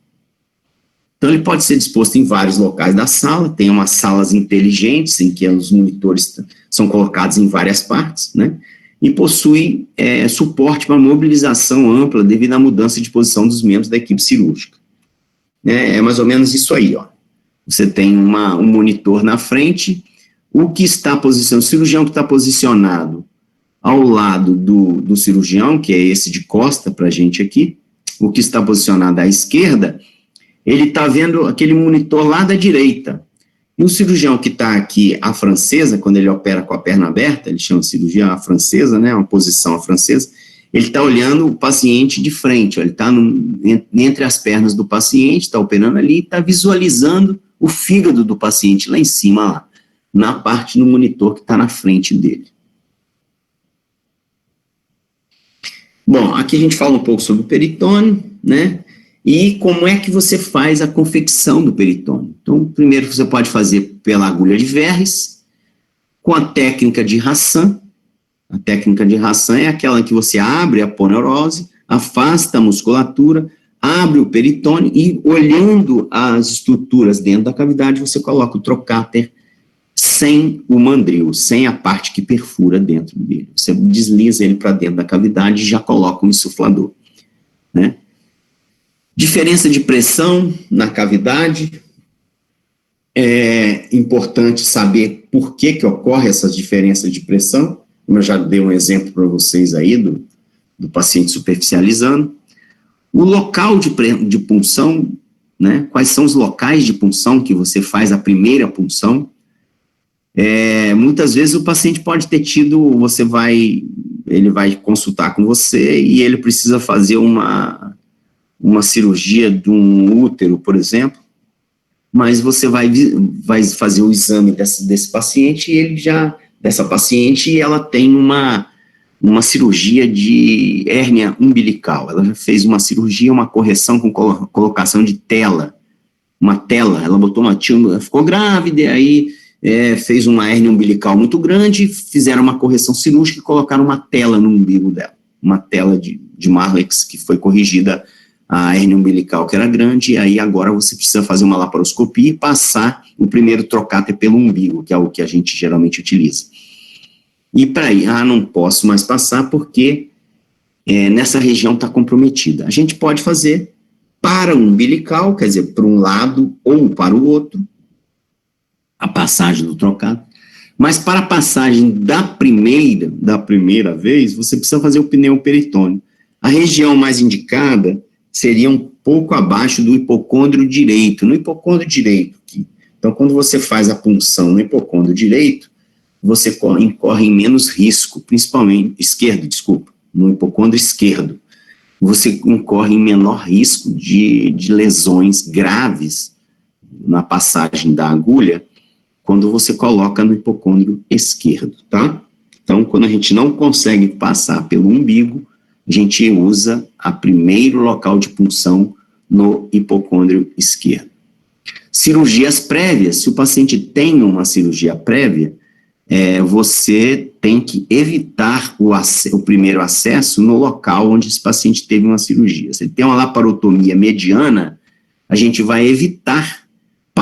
[SPEAKER 1] Então, ele pode ser disposto em vários locais da sala, tem umas salas inteligentes, em que os monitores são colocados em várias partes, né? E possui suporte para mobilização ampla devido à mudança de posição dos membros da equipe cirúrgica. É mais ou menos isso aí, ó. Você tem um monitor na frente, o cirurgião que está posicionado ao lado do cirurgião, que é esse de costa para a gente aqui, o que está posicionado à esquerda, ele está vendo aquele monitor lá da direita. E o cirurgião que está aqui, à francesa, quando ele opera com a perna aberta, ele chama de cirurgia à francesa, né, uma posição à francesa, ele está olhando o paciente de frente, ó, ele está entre as pernas do paciente, está operando ali, está visualizando o fígado do paciente lá em cima, lá, na parte do monitor que está na frente dele. Bom, aqui a gente fala um pouco sobre o peritônio, né, e como é que você faz a confecção do peritônio. Então, primeiro você pode fazer pela agulha de Verres, com a técnica de Hassan. A técnica de Hassan é aquela que você abre a poneurose, afasta a musculatura, abre o peritônio e, olhando as estruturas dentro da cavidade, você coloca o trocáter sem o mandril, sem a parte que perfura dentro dele. Você desliza ele para dentro da cavidade e já coloca um insuflador, né? Diferença de pressão na cavidade. É importante saber por que ocorre essas diferenças de pressão. Como eu já dei um exemplo para vocês aí do paciente superficializando. O local de punção, né? Quais são os locais de punção que você faz a primeira punção? Muitas vezes o paciente pode ter tido, ele vai consultar com você e ele precisa fazer uma cirurgia de um útero, por exemplo, mas você vai fazer o exame desse paciente e dessa paciente, ela tem uma cirurgia de hérnia umbilical. Ela já fez uma cirurgia, uma correção com colocação de tela. Uma tela, ela botou ela ficou grávida, e aí fez uma hérnia umbilical muito grande, fizeram uma correção cirúrgica e colocaram uma tela no umbigo dela. Uma tela de Marlex que foi corrigida a hérnia umbilical que era grande, e aí agora você precisa fazer uma laparoscopia e passar o primeiro trocáter pelo umbigo, que é o que a gente geralmente utiliza. E para aí, não posso mais passar porque nessa região está comprometida. A gente pode fazer para o umbilical, quer dizer, para um lado ou para o outro, a passagem do trocáter, mas para a passagem da primeira vez, você precisa fazer o pneuperitônio. A região mais indicada seria um pouco abaixo do hipocôndrio direito, no hipocôndrio direito. Então, quando você faz a punção no hipocôndrio direito, você incorre em menos risco, principalmente, no hipocôndrio esquerdo, você incorre em menor risco de lesões graves na passagem da agulha, quando você coloca no hipocôndrio esquerdo, tá? Então, quando a gente não consegue passar pelo umbigo, a gente usa o primeiro local de punção no hipocôndrio esquerdo. Cirurgias prévias, se o paciente tem uma cirurgia prévia, você tem que evitar o primeiro acesso no local onde esse paciente teve uma cirurgia. Se ele tem uma laparotomia mediana, a gente vai evitar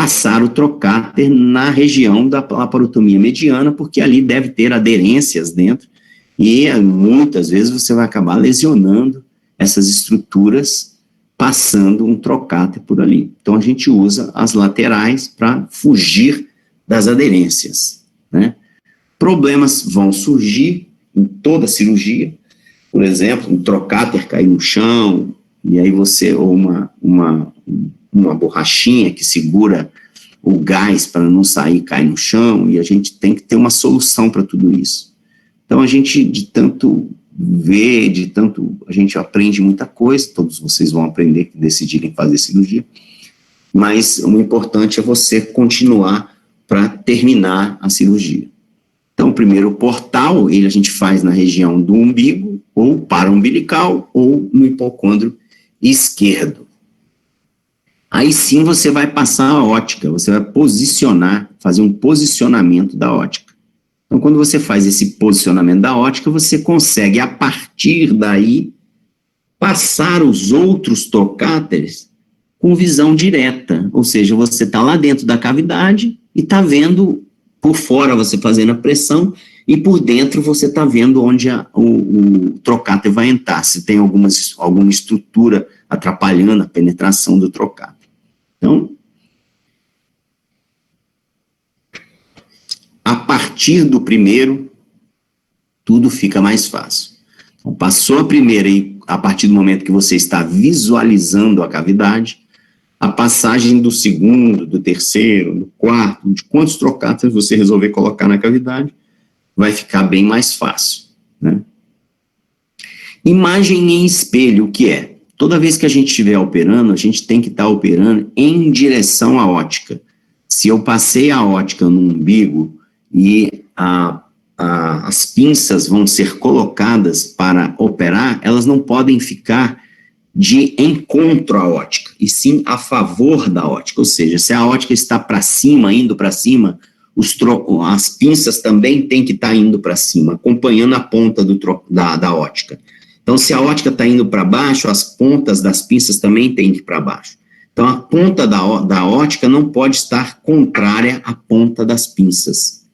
[SPEAKER 1] passar o trocáter na região da laparotomia mediana, porque ali deve ter aderências dentro, e muitas vezes você vai acabar lesionando essas estruturas passando um trocáter por ali. Então a gente usa as laterais para fugir das aderências, né? Problemas vão surgir em toda cirurgia, por exemplo, um trocáter cair no chão, e aí você, ou uma borrachinha que segura o gás para não sair, cai no chão, e a gente tem que ter uma solução para tudo isso. Então a gente, de tanto ver, a gente aprende muita coisa, todos vocês vão aprender que decidirem fazer cirurgia, mas o importante é você continuar para terminar a cirurgia. Então, primeiro, o portal, a gente faz na região do umbigo, ou paraumbilical, ou no hipocôndrio esquerdo. Aí sim você vai passar a ótica, você vai posicionar, fazer um posicionamento da ótica. Então, quando você faz esse posicionamento da ótica, você consegue, a partir daí, passar os outros trocáteres com visão direta, ou seja, você está lá dentro da cavidade e está vendo por fora você fazendo a pressão, e por dentro você está vendo onde o trocáter vai entrar, se tem alguma estrutura atrapalhando a penetração do trocáter. Então, a partir do primeiro, tudo fica mais fácil. Então, passou a primeira, e a partir do momento que você está visualizando a cavidade, a passagem do segundo, do terceiro, do quarto, de quantos trocáteres você resolver colocar na cavidade, vai ficar bem mais fácil, né? Imagem em espelho, o que é? Toda vez que a gente estiver operando, a gente tem que estar operando em direção à ótica. Se eu passei a ótica no umbigo e as pinças vão ser colocadas para operar, elas não podem ficar de encontro à ótica, e sim a favor da ótica, ou seja, se a ótica está para cima, indo para cima, as pinças também têm que estar indo para cima, acompanhando a ponta da ótica. Então, se a ótica está indo para baixo, as pontas das pinças também têm que ir para baixo. Então, a ponta da ótica não pode estar contrária à ponta das pinças.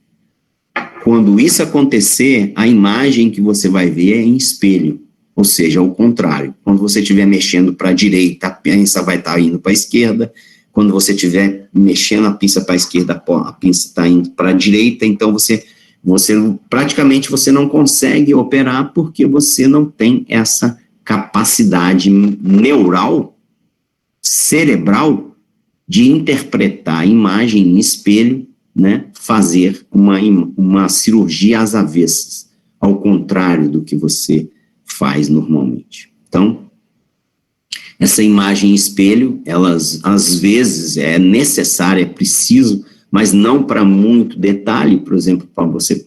[SPEAKER 1] Quando isso acontecer, a imagem que você vai ver é em espelho, ou seja, ao contrário. Quando você estiver mexendo para a direita, a pinça vai estar indo para a esquerda. Quando você estiver mexendo a pinça para a esquerda, a pinça está indo para a direita. Então, praticamente você não consegue operar porque você não tem essa capacidade neural, cerebral, de interpretar a imagem em espelho, né, fazer uma cirurgia às avessas, ao contrário do que você faz normalmente. Então, essa imagem em espelho, às vezes é necessária, é preciso, mas não para muito detalhe, por exemplo, para você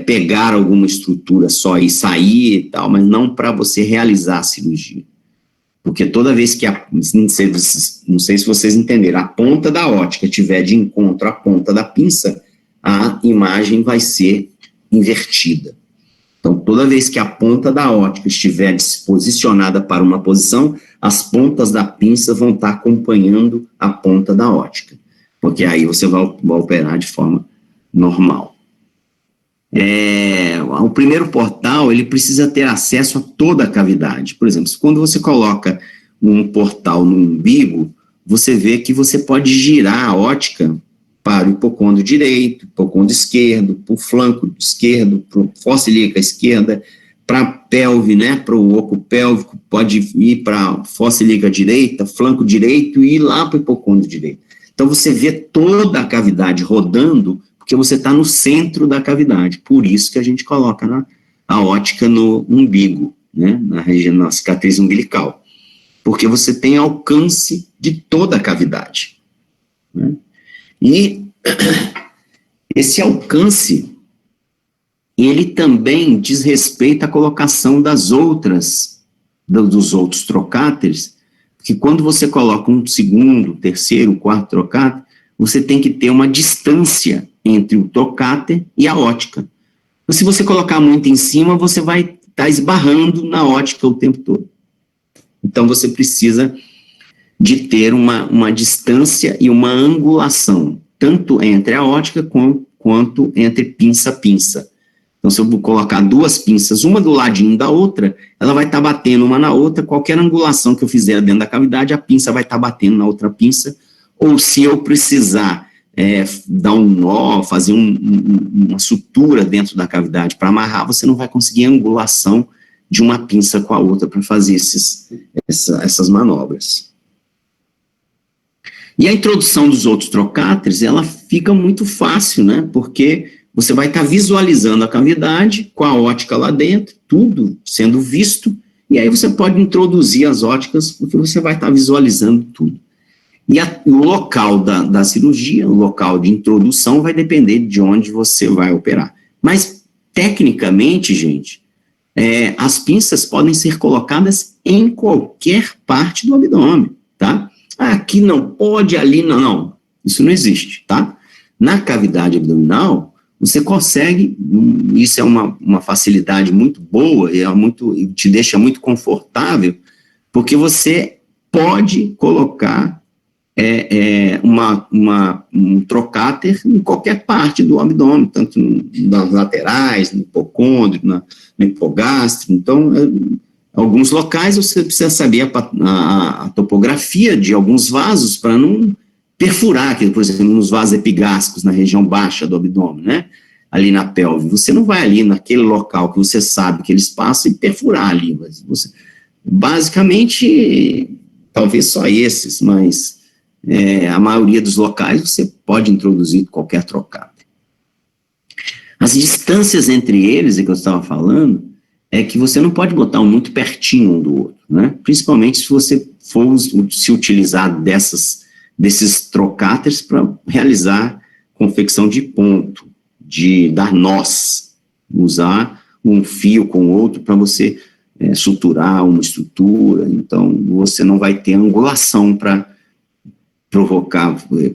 [SPEAKER 1] pegar alguma estrutura só e sair e tal, mas não para você realizar a cirurgia. Porque toda vez que, não sei se vocês entenderam, a ponta da ótica estiver de encontro à ponta da pinça, a imagem vai ser invertida. Então, toda vez que a ponta da ótica estiver posicionada para uma posição, as pontas da pinça vão estar acompanhando a ponta da ótica, porque aí você vai operar de forma normal. O primeiro portal, ele precisa ter acesso a toda a cavidade. Por exemplo, quando você coloca um portal no umbigo, você vê que você pode girar a ótica para o hipocôndrio direito, hipocôndrio esquerdo, para o flanco esquerdo, para a fossa ilíaca esquerda, para a pelve, né, para o oco pélvico, pode ir para a fossa ilíaca direita, flanco direito e ir lá para o hipocôndrio direito. Então, você vê toda a cavidade rodando, porque você está no centro da cavidade. Por isso que a gente coloca a ótica no umbigo, né, na cicatriz umbilical. Porque você tem alcance de toda a cavidade, né? E esse alcance, ele também diz respeito à colocação dos outros trocáteres, porque quando você coloca um segundo, terceiro, quarto trocáter, você tem que ter uma distância entre o trocáter e a ótica. Então, se você colocar muito em cima, você vai estar esbarrando na ótica o tempo todo. Então, você precisa de ter uma distância e uma angulação, tanto entre a ótica quanto entre pinça a pinça. Então, se eu vou colocar duas pinças, uma do ladinho da outra, ela vai estar batendo uma na outra, qualquer angulação que eu fizer dentro da cavidade, a pinça vai estar batendo na outra pinça, ou se eu precisar dar um nó, fazer uma sutura dentro da cavidade para amarrar, você não vai conseguir a angulação de uma pinça com a outra para fazer essas manobras. E a introdução dos outros trocáteres, ela fica muito fácil, né? Porque você vai estar visualizando a cavidade com a ótica lá dentro, tudo sendo visto, e aí você pode introduzir as óticas, porque você vai estar visualizando tudo. E o local da cirurgia, o local de introdução, vai depender de onde você vai operar. Mas, tecnicamente, gente, as pinças podem ser colocadas em qualquer parte do abdômen, tá? Aqui não pode, ali não. Isso não existe, tá? Na cavidade abdominal, você consegue, isso é uma facilidade muito boa, e te deixa muito confortável, porque você pode colocar um trocáter em qualquer parte do abdômen, tanto nas laterais, no hipocôndrio, no hipogástrio. Então, alguns locais você precisa saber a topografia de alguns vasos para não perfurar, por exemplo, nos vasos epigástricos, na região baixa do abdômen, né? Ali na pelve. Você não vai ali naquele local que você sabe que eles passam e perfurar ali. Basicamente, talvez só esses, mas a maioria dos locais você pode introduzir qualquer trocáter. As distâncias entre eles, que eu estava falando, é que você não pode botar um muito pertinho um do outro, né? Principalmente se você for se utilizar desses trocáteres para realizar confecção de ponto, de dar nós, usar um fio com o outro para você suturar uma estrutura. Então você não vai ter angulação para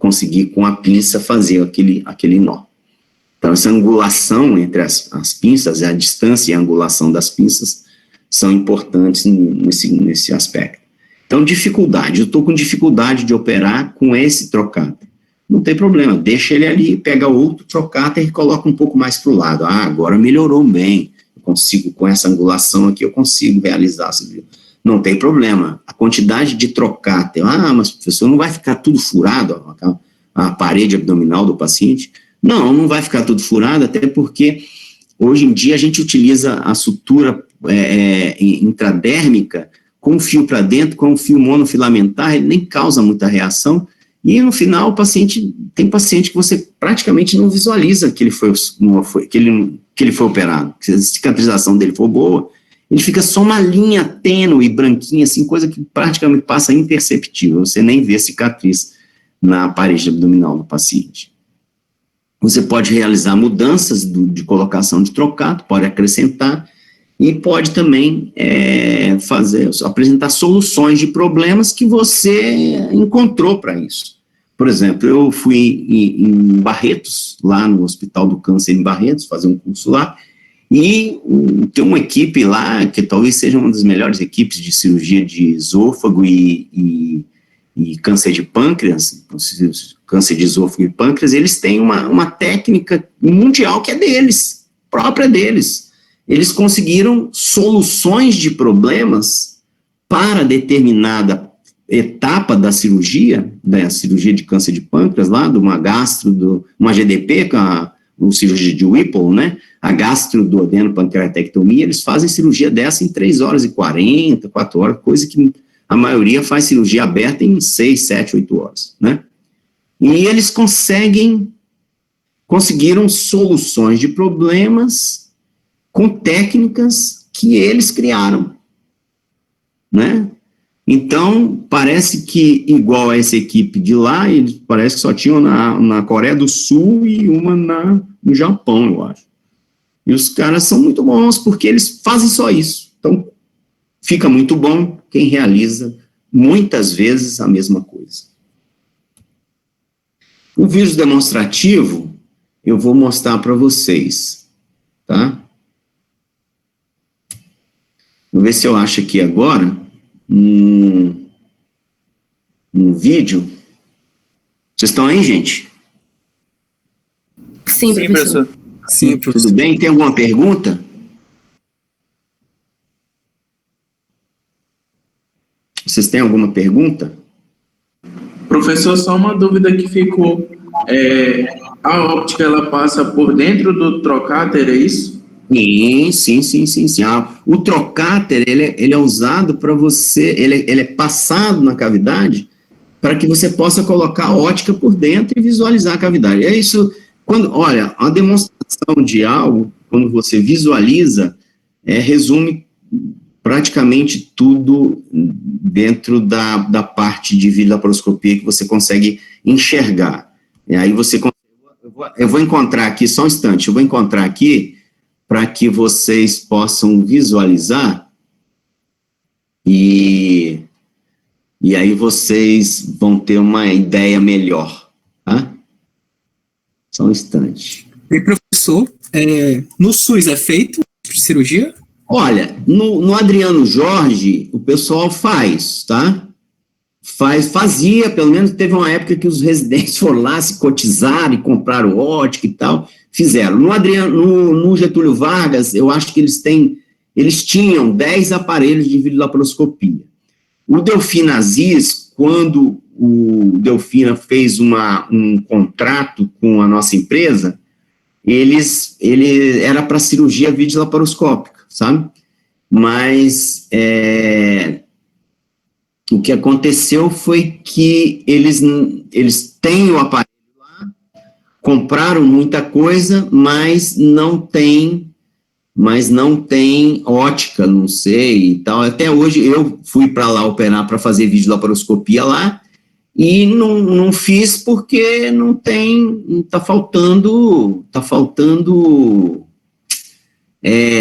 [SPEAKER 1] conseguir com a pinça fazer aquele nó. Então, essa angulação entre as pinças, a distância e a angulação das pinças são importantes nesse aspecto. Então, dificuldade. Eu estou com dificuldade de operar com esse trocáter. Não tem problema, deixa ele ali, pega outro trocáter e coloca um pouco mais para o lado. Agora melhorou bem. Eu consigo, com essa angulação aqui, eu consigo realizar. Não tem problema. A quantidade de trocáter, mas professor, não vai ficar tudo furado a parede abdominal do paciente? Não vai ficar tudo furado, até porque hoje em dia a gente utiliza a sutura intradérmica com fio para dentro, com fio monofilamentar, ele nem causa muita reação, e no final tem paciente que você praticamente não visualiza que ele foi operado. Se a cicatrização dele for boa, ele fica só uma linha tênue e branquinha, assim, coisa que praticamente passa imperceptível, você nem vê cicatriz na parede abdominal do paciente. Você pode realizar mudanças de colocação de trocado, pode acrescentar, e pode também apresentar soluções de problemas que você encontrou para isso. Por exemplo, eu fui em Barretos, lá no Hospital do Câncer em Barretos, fazer um curso lá, e tem uma equipe lá, que talvez seja uma das melhores equipes de cirurgia de esôfago e câncer de pâncreas, câncer de esôfago e pâncreas, eles têm uma técnica mundial que é deles, própria deles. Eles conseguiram soluções de problemas para determinada etapa da cirurgia de câncer de pâncreas, lá, de uma GDP, uma cirurgia de Whipple, né, a gastroduodenopancreatectomia, eles fazem cirurgia dessa em 3 horas e 40, 4 horas, coisa que a maioria faz cirurgia aberta em 6, 7, 8 horas, né? E eles conseguiram soluções de problemas com técnicas que eles criaram, né? Então, parece que, igual a essa equipe de lá, eles parece que só tinham na Coreia do Sul e uma no Japão, eu acho. E os caras são muito bons, porque eles fazem só isso. Então, fica muito bom quem realiza, muitas vezes, a mesma coisa. O vídeo demonstrativo, eu vou mostrar para vocês, tá? Vou ver se eu acho aqui agora. um vídeo. Vocês estão aí, gente?
[SPEAKER 3] Sim, professor.
[SPEAKER 4] Sim, professor.
[SPEAKER 1] Tudo bem? Tem alguma pergunta? Vocês têm alguma pergunta?
[SPEAKER 2] Professor, só uma dúvida que ficou. A óptica, ela passa por dentro do trocáter, é isso?
[SPEAKER 1] Sim. O trocáter, ele é usado para você, ele é passado na cavidade para que você possa colocar a ótica por dentro e visualizar a cavidade. É isso, olha, a demonstração de algo, quando você visualiza, resume praticamente tudo dentro da parte de videolaparoscopia que você consegue enxergar. E aí eu vou encontrar aqui, só um instante, eu vou encontrar aqui para que vocês possam visualizar e aí vocês vão ter uma ideia melhor, tá? Só um instante.
[SPEAKER 4] E professor, no SUS é feito cirurgia?
[SPEAKER 1] Olha, no Adriano Jorge, o pessoal faz, tá? Fazia, pelo menos teve uma época que os residentes foram lá, se cotizaram e compraram ótica e tal, fizeram. No Getúlio Vargas, eu acho que eles tinham 10 aparelhos de videolaparoscopia. O Delfina Aziz, quando o Delfina fez um contrato com a nossa empresa, ele era para cirurgia videolaparoscópica, sabe? Mas o que aconteceu foi que eles têm o aparelho lá, compraram muita coisa, mas não tem ótica, não sei e tal. Até hoje eu fui para lá operar para fazer videolaparoscopia lá e não fiz porque não tem, tá faltando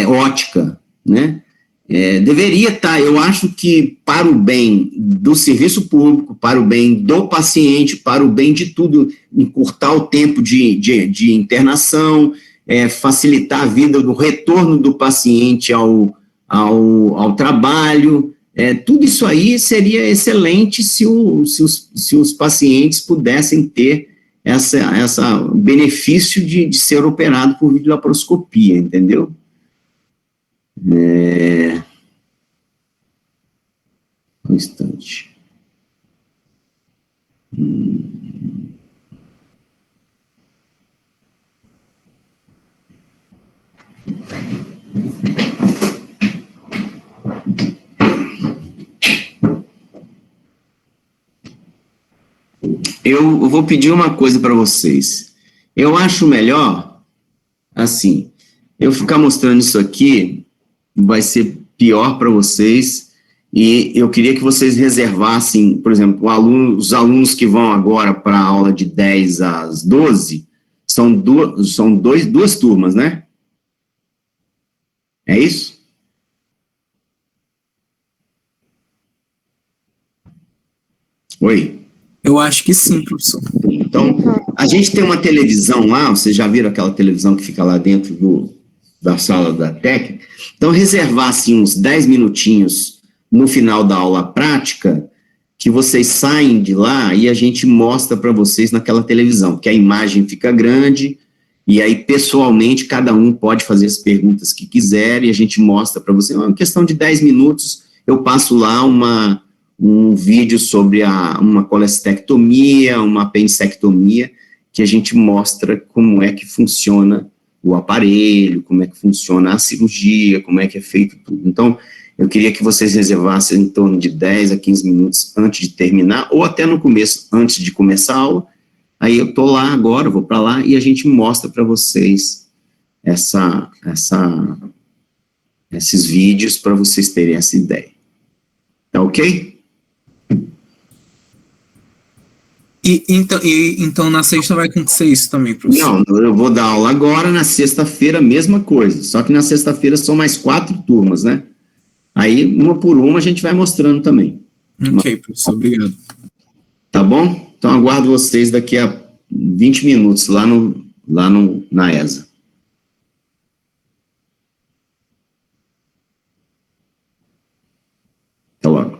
[SPEAKER 1] ótica, né? Deveria estar, eu acho que para o bem do serviço público, para o bem do paciente, para o bem de tudo, encurtar o tempo de internação, facilitar a vida do retorno do paciente ao trabalho, tudo isso aí seria excelente se os pacientes pudessem ter esse benefício de ser operado por videolaparoscopia, entendeu? Um instante. Eu vou pedir uma coisa para vocês. Eu acho melhor, assim, eu ficar mostrando isso aqui vai ser pior para vocês, e eu queria que vocês reservassem, por exemplo, os alunos que vão agora para a aula de 10 às 12, são duas turmas, né? É isso? Oi?
[SPEAKER 4] Eu acho que sim, professor.
[SPEAKER 1] Então, a gente tem uma televisão lá, vocês já viram aquela televisão que fica lá dentro da sala da técnica? Então, reservar assim, uns 10 minutinhos no final da aula prática, que vocês saem de lá e a gente mostra para vocês naquela televisão, porque a imagem fica grande, e aí, pessoalmente, cada um pode fazer as perguntas que quiser, e a gente mostra para vocês. Uma questão de 10 minutos, eu passo lá um vídeo sobre uma colestectomia, uma apendicectomia, que a gente mostra como é que funciona o aparelho, como é que funciona a cirurgia, como é que é feito tudo. Então, eu queria que vocês reservassem em torno de 10 a 15 minutos antes de terminar, ou até no começo, antes de começar a aula. Aí eu estou lá agora, vou para lá, e a gente mostra para vocês esses vídeos para vocês terem essa ideia. Tá ok?
[SPEAKER 4] Então na sexta vai acontecer isso também, professor?
[SPEAKER 1] Não, eu vou dar aula agora, na sexta-feira, mesma coisa, só que na sexta-feira são mais 4 turmas, né? Aí, uma por uma, a gente vai mostrando também.
[SPEAKER 4] Ok, professor, obrigado.
[SPEAKER 1] Tá bom? Então, aguardo vocês daqui a 20 minutos na ESA. Até logo.